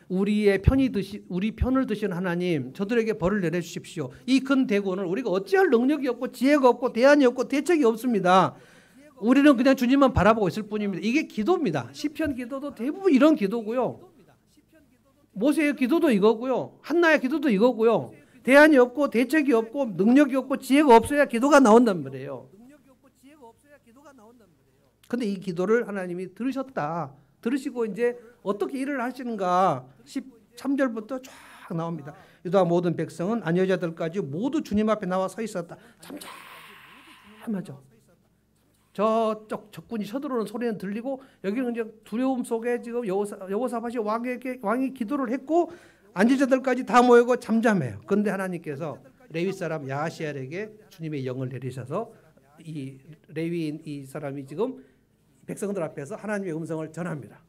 우리 편을 드시는 하나님, 저들에게 벌을 내려 주십시오. 이 큰 대군을 우리가 어찌할 능력이 없고 지혜가 없고 대안이 없고 대책이 없습니다. 우리는 그냥 주님만 바라보고 있을 뿐입니다. 이게 기도입니다. 시편 기도도 대부분 이런 기도고요. 모세의 기도도 이거고요. 한나의 기도도 이거고요. 대안이 없고 대책이 없고 능력이 없고 지혜가 없어야 기도가 나온단 말이에요. 근데 이 기도를 하나님이 들으셨다. 들으시고 이제 어떻게 일을 하시는가 13절부터 쫙 나옵니다. 유다 모든 백성은 아녀자들까지 모두 주님 앞에 나와 서 있었다. 잠잠하죠. 저쪽 적군이 쳐들어오는 소리는 들리고 여기는 이제 두려움 속에 지금 여호사밧이 왕이 기도를 했고 안지자들까지 다 모이고 잠잠해요. 그런데 하나님께서 레위 사람 야하시엘에게 주님의 영을 내리셔서 이 레위인 이 사람이 지금 백성들 앞에서 하나님의 음성을 전합니다.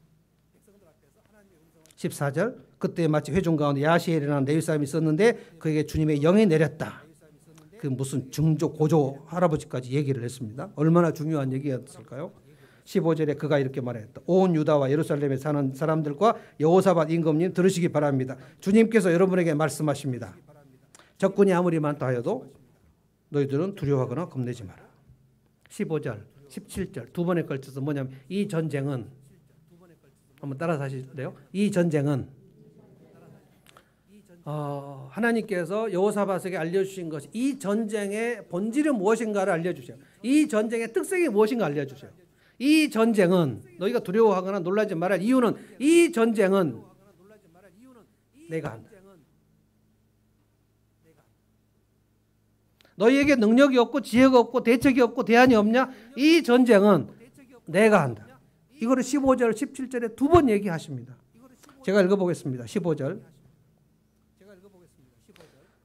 14절 그때 마치 회중 가운데 야하시엘이라는 레위 사람이 있었는데 그에게 주님의 영이 내렸다. 그 무슨 증조 고조 할아버지까지 얘기를 했습니다. 얼마나 중요한 얘기였을까요? 15절에 그가 이렇게 말했다. 온 유다와 예루살렘에 사는 사람들과 여호사밧 임금님 들으시기 바랍니다. 주님께서 여러분에게 말씀하십니다. 적군이 아무리 많다 하여도 너희들은 두려워하거나 겁내지 마라. 15절, 17절 두 번에 걸쳐서 뭐냐면 이 전쟁은 한번 따라서 하실래요? 이 전쟁은 하나님께서 여호사밧에게 알려주신 것이 이 전쟁의 본질이 무엇인가를 알려주세요. 이 전쟁의 특성이 무엇인가 알려주세요. 이 전쟁은 너희가 두려워하거나 놀라지 말할 이유는 이 전쟁은 내가 한다. 너희에게 능력이 없고 지혜가 없고 대책이 없고 대안이 없냐? 이 전쟁은 내가 한다. 이거를 15절, 17절에 두 번 얘기하십니다. 제가 읽어보겠습니다. 15절.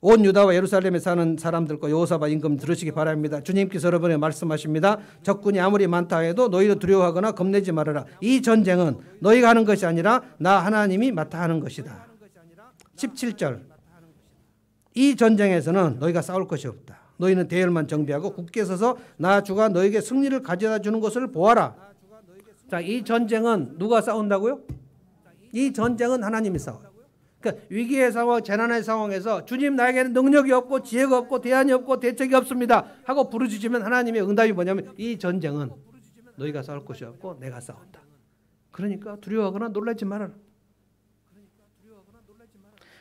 온 유다와 예루살렘에 사는 사람들과 여호사밧 임금 들으시기 바랍니다. 주님께서 여러분에게 말씀하십니다. 적군이 아무리 많다 해도 너희도 두려워하거나 겁내지 말아라. 이 전쟁은 너희가 하는 것이 아니라 나 하나님이 맡아 하는 것이다. 17절. 이 전쟁에서는 너희가 싸울 것이 없다. 너희는 대열만 정비하고 굳게 서서 나 주가 너희에게 승리를 가져다 주는 것을 보아라. 자, 이 전쟁은 누가 싸운다고요? 이 전쟁은 하나님이 싸워요. 그러니까 위기의 상황, 재난의 상황에서 주님 나에게는 능력이 없고 지혜가 없고 대안이 없고 대책이 없습니다 하고 부르짖으면 하나님의 응답이 뭐냐면 이 전쟁은 너희가 싸울 것이 없고 내가 싸운다. 그러니까 두려워하거나 놀라지 말아라.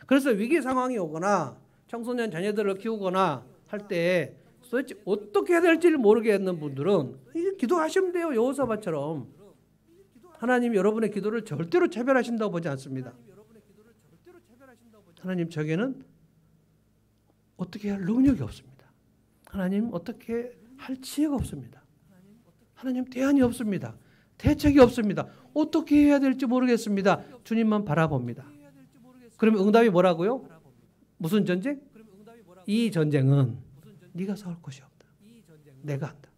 그래서 위기 상황이 오거나 청소년 자녀들을 키우거나 할 때 도대체 어떻게 해야 될지를 모르겠는 분들은 기도하시면 돼요. 여호사밧처럼. 하나님 여러분의 기도를 절대로 차별하신다고 보지 않습니다. 하나님 저에게는 어떻게 할 능력이 없습니다. 하나님 어떻게 할 지혜가 없습니다. 하나님 대안이 없습니다. 대책이 없습니다. 어떻게 해야 될지 모르겠습니다. 주님만 바라봅니다. 그러면 응답이 뭐라고요? 무슨 전쟁? 이 전쟁은 네가 싸울 것이 없다. 내가 한다.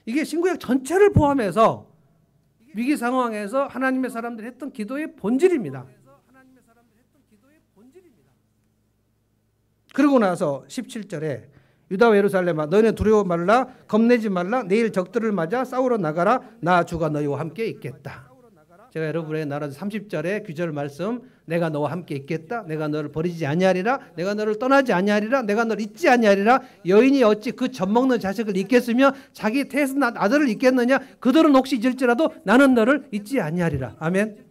이게 신구약 전체를 포함해서 위기 상황에서 하나님의 사람들이 했던 기도의 본질입니다. 그러고 나서 17절에 유다와 예루살렘아 너희는 두려워 말라 겁내지 말라 내일 적들을 맞아 싸우러 나가라 나 주가 너희와 함께 있겠다. 제가 여러분에게 나눈 30절의 귀절 말씀 내가 너와 함께 있겠다. 내가 너를 버리지 아니하리라. 내가 너를 떠나지 아니하리라. 내가 너를 잊지 아니하리라. 여인이 어찌 그 젖먹는 자식을 잊겠으며 자기 태에서 난 아들을 잊겠느냐. 그들은 혹시 잊을지라도 나는 너를 잊지 아니하리라. 아멘.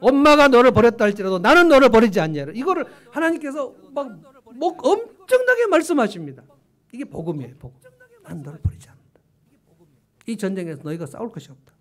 엄마가 너를 버렸다 할지라도 나는 너를 버리지 아니하리라. 이거를 하나님께서 막 엄청나게 말씀하십니다. 이게 복음이에요. 복음. 나는 너를 버리지 않는다. 이 전쟁에서 너희가 싸울 것이 없다.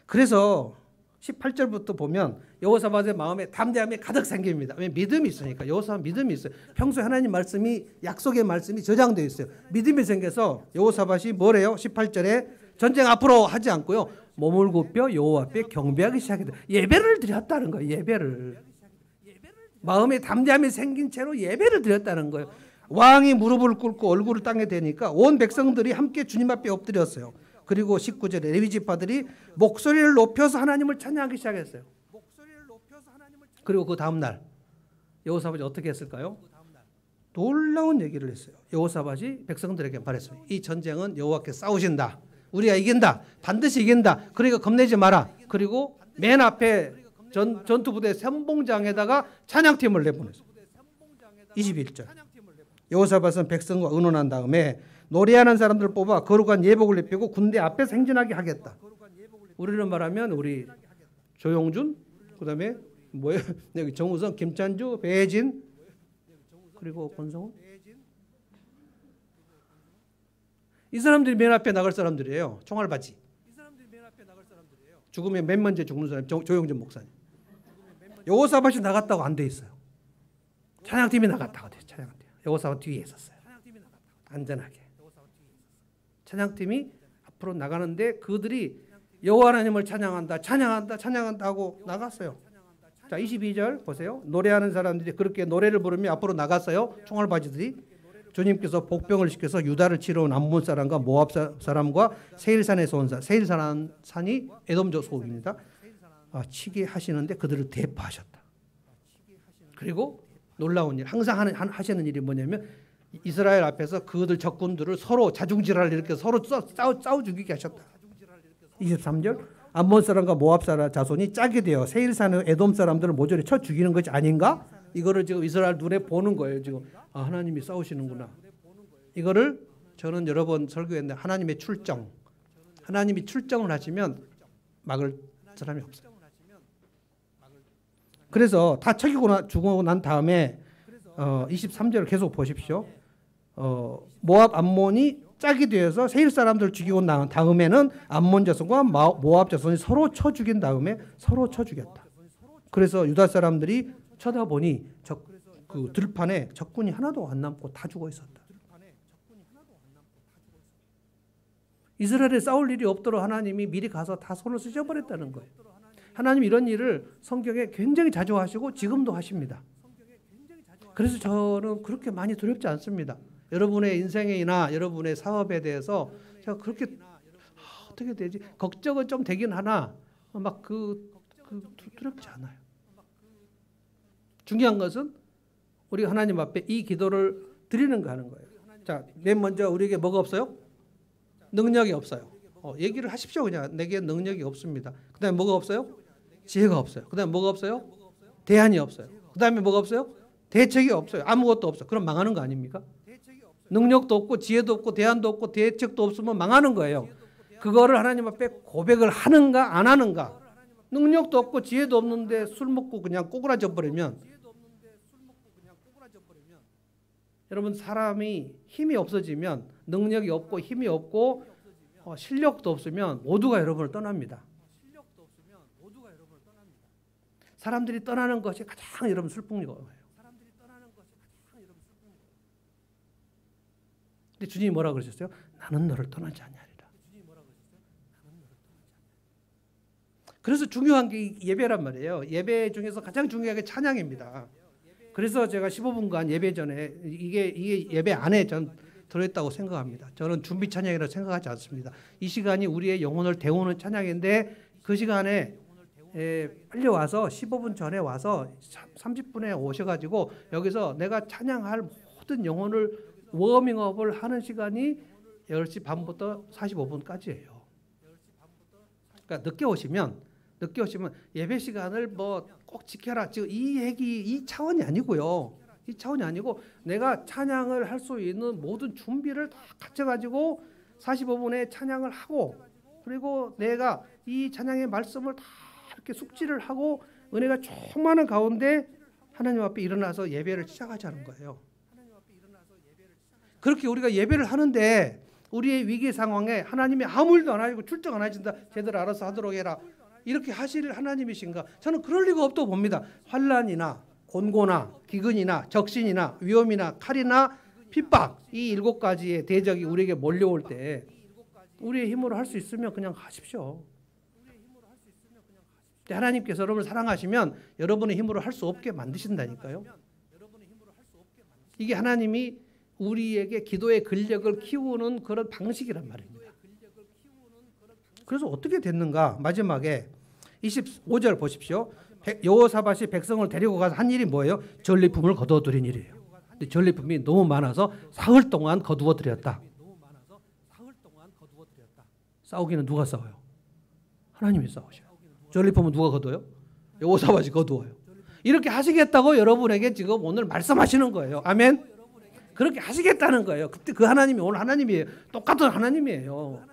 그래서 18절부터 보면 여호사밧의 마음에 담대함이 가득 생깁니다. 왜냐하면 믿음이 있으니까. 여호사밧 믿음이 있어요. 평소에 하나님 말씀이 약속의 말씀이 저장되어 있어요. 믿음이 생겨서 여호사밧이 뭐래요? 18절에 전쟁 앞으로 하지 않고요. 몸을 굽혀 여호와 앞에 경배하기 시작했다. 예배를 드렸다는 거예요. 예배를. 마음에 담대함이 생긴 채로 예배를 드렸다는 거예요. 왕이 무릎을 꿇고 얼굴을 땅에 대니까 온 백성들이 함께 주님 앞에 엎드렸어요. 그리고 19절에 레위 지파들이 목소리를 높여서 하나님을 찬양하기 시작했어요. 그리고 그 다음 날 여호사밧이 어떻게 했을까요? 놀라운 얘기를 했어요. 여호사밧이 백성들에게 말했어요. 이 전쟁은 여호와께 싸우신다. 우리가 이긴다. 반드시 이긴다. 그러니까 겁내지 마라. 그리고 맨 앞에 전투부대 선봉장에다가 찬양팀을 내보냈어요. 21절 여호사밧은 백성과 의논한 다음에 노래하는 사람들을 뽑아 거룩한 예복을 입히고 군대 앞에 행진하게 하겠다. 우리는 말하면 우리 조용준, 그다음에 뭐예요? 여기 정우성, 김찬주, 배진, 그리고 권성훈. 이 사람들이 맨 앞에 나갈 사람들이에요. 총알바지. 죽으면 맨 먼저 죽는 사람 조용준 목사님. 여호사밧이 나갔다고 안 돼 있어요. 찬양팀이 나갔다고 돼. 찬양팀. 여호사밧 뒤에 있었어요. 안전하게. 찬양팀이 앞으로 나가는데 그들이 여호와 하나님을 찬양한다 하고 나갔어요. 자 22절 보세요. 노래하는 사람들이 그렇게 노래를 부르며 앞으로 나갔어요. 총알바지들이. 주님께서 복병을 시켜서 유다를 치러 온 암몬 사람과 모압 사람과 세일산에서 온 사람. 세일산이 에돔 소국입니다. 치게 하시는데 그들을 대파하셨다. 그리고 놀라운 일 항상 하시는 일이 뭐냐면 이스라엘 앞에서 그들 적군들을 서로 자중질환을 일으켜서 서로 싸워 죽이게 하셨다. 23절 암몬 사람과 모압 사람 자손이 짝이 되어 세일산의 에돔 사람들을 모조리 쳐 죽이는 것이 아닌가? 이거를 지금 이스라엘 눈에 보는 거예요. 지금 하나님이 싸우시는구나. 이거를 저는 여러 번 설교했는데 하나님의 출정. 하나님이 출정을 하시면 막을 사람이 없어요. 그래서 다 척이고 죽고 난 다음에 23절을 계속 보십시오. 모압 암몬이 짝이 되어서 세일 사람들을 죽이고 난 다음에는 암몬 자손과 모압 자손이 서로 쳐 죽인 다음에 서로 쳐 죽였다. 그래서 유다 사람들이 쳐다보니 그 들판에 적군이 하나도 안 남고 다 죽어 있었다. 이스라엘에 싸울 일이 없도록 하나님이 미리 가서 다 손을 쓰셔버렸다는 거예요. 하나님 이런 일을 성경에 굉장히 자주 하시고 지금도 하십니다. 그래서 저는 그렇게 많이 두렵지 않습니다. 여러분의 인생이나 여러분의 사업에 대해서 제가 그렇게 어떻게 되지? 걱정은 좀 되긴 하나 막 두렵지 않아요. 중요한 것은 우리 하나님 앞에 이 기도를 드리는 거 하는 거예요. 자, 맨 먼저 우리에게 뭐가 없어요? 능력이 없어요. 얘기를 하십시오. 그냥 내게 능력이 없습니다. 그 다음에 뭐가 없어요? 지혜가 없어요. 그 다음에 뭐가 없어요? 대안이 없어요. 그 다음에 뭐가 없어요? 대책이 없어요. 아무것도 없어요. 그럼 망하는 거 아닙니까? 능력도 없고 지혜도 없고 대안도 없고 대책도 없으면 망하는 거예요. 그거를 하나님 앞에 고백을 하는가 안 하는가. 능력도 없고 지혜도 없는데 술 먹고 그냥 꼬꾸라져 버리면, 여러분 사람이 힘이 없어지면, 능력이 없고 힘이 없고 실력도 없으면 모두가 여러분을 떠납니다. 사람들이 떠나는 것이 가장 여러분 슬픈 거예요. 근데 주님이 뭐라 그러셨어요? 나는 너를 떠나지 아니하리라. 그래서 중요한 게 예배란 말이에요. 예배 중에서 가장 중요한 게 찬양입니다. 그래서 제가 15분간 예배 전에 이게 예배 안에 전 들어있다고 생각합니다. 저는 준비 찬양이라고 생각하지 않습니다. 이 시간이 우리의 영혼을 데우는 찬양인데 그 시간에 빨리 와서 15분 전에 와서 30분에 오셔가지고 여기서 내가 찬양할 모든 영혼을 워밍업을 하는 시간이 10시 반부터 45분까지예요. 그러니까 늦게 오시면 예배 시간을 뭐 꼭 지켜라. 지금 이 차원이 아니고요. 이 차원이 아니고 내가 찬양을 할 수 있는 모든 준비를 다 갖춰가지고 45분에 찬양을 하고, 그리고 내가 이 찬양의 말씀을 다 이렇게 숙지를 하고 은혜가 충만한 가운데 하나님 앞에 일어나서 예배를 시작하자는 거예요. 그렇게 우리가 예배를 하는데 우리의 위기 상황에 하나님이 아무 일도 안 하시고 출정 안 하신다. 쟤들 알아서 하도록 해라. 이렇게 하실 하나님이신가? 저는 그럴 리가 없다고 봅니다. 환난이나 곤고나 기근이나 적신이나 위험이나 칼이나 핍박, 이 7가지의 대적이 우리에게 몰려올 때 우리의 힘으로 할 수 있으면 그냥 하십시오. 하나님께서 여러분을 사랑하시면 여러분의 힘으로 할 수 없게 만드신다니까요. 이게 하나님이 우리에게 기도의 근력을 키우는 그런 방식이란 말입니다. 그래서 어떻게 됐는가? 마지막에 25절 보십시오. 여호사밧이 백성을 데리고 가서 한 일이 뭐예요? 전리품을 거두어 드린 일이에요. 근데 전리품이 너무 많아서 사흘 동안 거두어 드렸다. 싸우기는 누가 싸워요? 하나님이 싸우셔요. 전리품은 누가 거둬요? 여호사밧이 거두어요. 이렇게 하시겠다고 여러분에게 지금 오늘 말씀하시는 거예요. 아멘. 그렇게 하시겠다는 거예요. 그때 그 하나님이 오늘 하나님이에요. 똑같은 하나님이에요.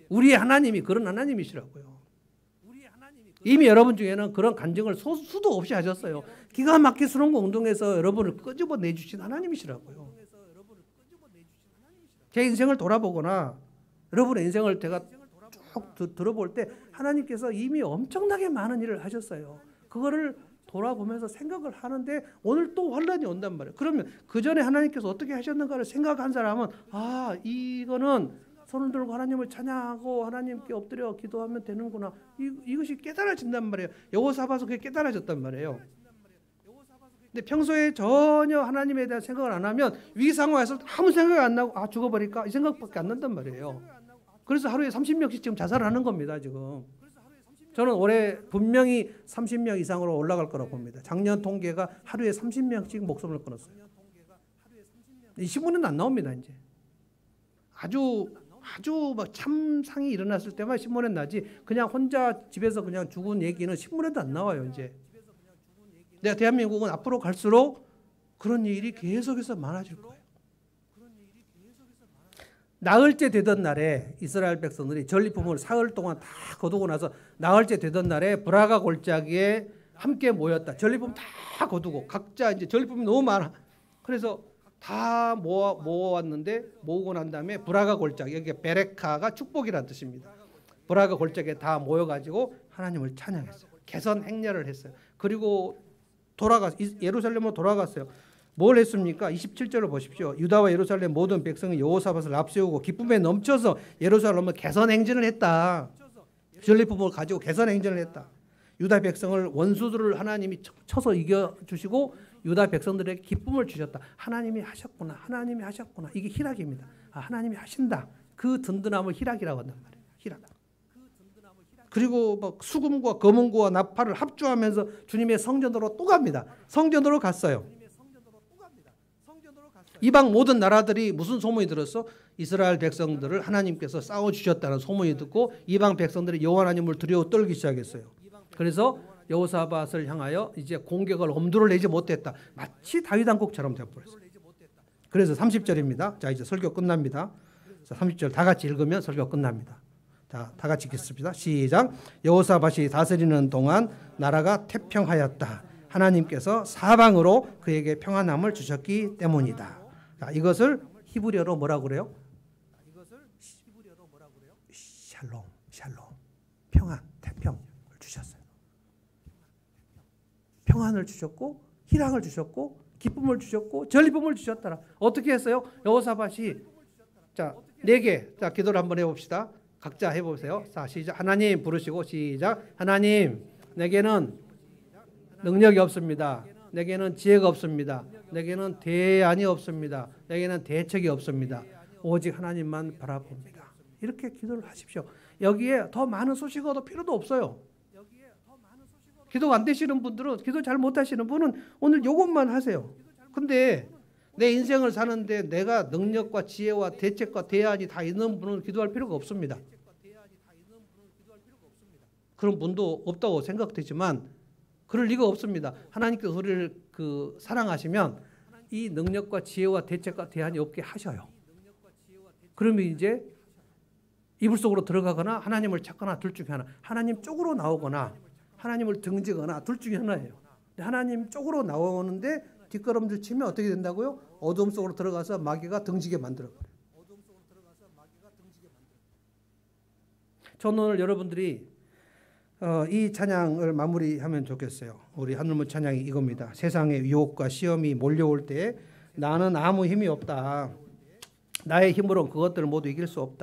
우리의 하나님이 그런 하나님이시라고요. 이미 여러분 중에는 그런 간증을 수도 없이 하셨어요. 기가 막힌 수능고 운동에서 여러분을 끄집어 내주신 하나님이시라고요. 제 인생을 돌아보거나 여러분의 인생을 제가 쭉 들어볼 때 하나님께서 이미 엄청나게 많은 일을 하셨어요. 그거를 돌아보면서 생각을 하는데 오늘 또 환난이 온단 말이에요. 그러면 그 전에 하나님께서 어떻게 하셨는가를 생각한 사람은 이거는 손을 들고 하나님을 찬양하고 하나님께 엎드려 기도하면 되는구나. 이것이 깨달아진단 말이에요. 여호사밧은 그게 깨달아졌단 말이에요. 근데 평소에 전혀 하나님에 대한 생각을 안 하면 위기 상황에서 아무 생각이 안 나고 죽어버릴까 이 생각밖에 안 난단 말이에요. 그래서 하루에 30명씩 지금 자살하는 겁니다. 지금 저는 올해 분명히 30명 이상으로 올라갈 거라고 봅니다. 작년 통계가 하루에 30명씩 목숨을 끊었어요. 이 신문에는 안 나옵니다. 이제 아주 막 참상이 일어났을 때만 신문에 나지 그냥 혼자 집에서 그냥 죽은 얘기는 신문에도 안 나와요. 이제 내가 대한민국은 앞으로 갈수록 그런 일이 계속해서 많아질 거예요. 나흘째 되던 날에 이스라엘 백성들이 전리품을 사흘 동안 다 거두고 나서 나흘째 되던 날에 브라가 골짜기에 함께 모였다. 전리품 다 거두고 각자 이제 전리품이 너무 많아. 그래서 다 모아왔는데 모으고 난 다음에 브라가 골짜기, 여기 베레카가 축복이라는 뜻입니다. 브라가 골짜기에 다 모여가지고 하나님을 찬양했어요. 개선 행렬을 했어요. 그리고 예루살렘으로 돌아갔어요. 뭘 했습니까? 27절을 보십시오. 유다와 예루살렘 모든 백성이 여호사밧을 앞세우고 기쁨에 넘쳐서 예루살렘을 개선 행진을 했다. 전리품을 가지고 개선 행진을 했다. 유다 백성을 원수들을 하나님이 쳐서 이겨주시고 유다 백성들에게 기쁨을 주셨다. 하나님이 하셨구나. 하나님이 하셨구나. 이게 희락입니다. 하나님이 하신다. 그 든든함을 희락이라고 한단 말이에요. 희락. 그리고 막 수금과 검은고와 나팔을 합주하면서 주님의 성전으로 또 갑니다. 성전으로 갔어요. 이방 모든 나라들이 무슨 소문이 들었어? 이스라엘 백성들을 하나님께서 싸워주셨다는 소문이 듣고 이방 백성들이 여호와 하나님을 두려워 떨기 시작했어요. 그래서 여호사밧을 향하여 이제 공격을 엄두를 내지 못했다. 마치 다윗 왕국처럼 되어버렸어요. 그래서 30절입니다. 자, 이제 설교 끝납니다. 자, 30절 다 같이 읽으면 설교 끝납니다. 자, 다 같이 읽겠습니다. 시작. 여호사밧이 다스리는 동안 나라가 태평하였다. 하나님께서 사방으로 그에게 평안함을 주셨기 때문이다. 자, 이것을 히브리어로 뭐라고 그래요? 샬롬, 샬롬. 평안, 태평을 주셨어요. 평안을 주셨고 희락을 주셨고 기쁨을 주셨고 전리품을 주셨더라. 어떻게 했어요? 여호사밧이 자, 4개. 자, 기도를 한번 해 봅시다. 각자 해 보세요. 자, 시작. 하나님 부르시고 시작. 하나님, 내게는 능력이 없습니다. 내게는 지혜가 없습니다. 내게는 대안이 없습니다. 내게는 대책이 없습니다. 오직 하나님만 바라봅니다. 이렇게 기도를 하십시오. 여기에 더 많은 수식어도 필요도 없어요. 기도가 안 되시는 분들은, 기도 잘 못하시는 분은 오늘 이것만 하세요. 근데 내 인생을 사는데 내가 능력과 지혜와 대책과 대안이 다 있는 분은 기도할 필요가 없습니다. 그런 분도 없다고 생각되지만 그럴 리가 없습니다. 하나님께서 우리를 사랑하시면 이 능력과 지혜와 대책과 대안이 없게 하셔요. 그러면 이제 이불 속으로 들어가거나 하나님을 찾거나 둘 중에 하나. 하나님 쪽으로 나오거나 하나님을 등지거나 둘 중에 하나예요. 하나님 쪽으로 나오는데 뒷걸음질 치면 어떻게 된다고요? 어둠 속으로 들어가서 마귀가 등지게 만들어버려요. 저는 오늘 여러분들이 이 찬양을 마무리하면 좋겠어요. 우리 하늘문 찬양이 이겁니다. 세상의 유혹과 시험이 몰려올 때 나는 아무 힘이 없다. 나의 힘으로는 그것들을 모두 이길 수 없다.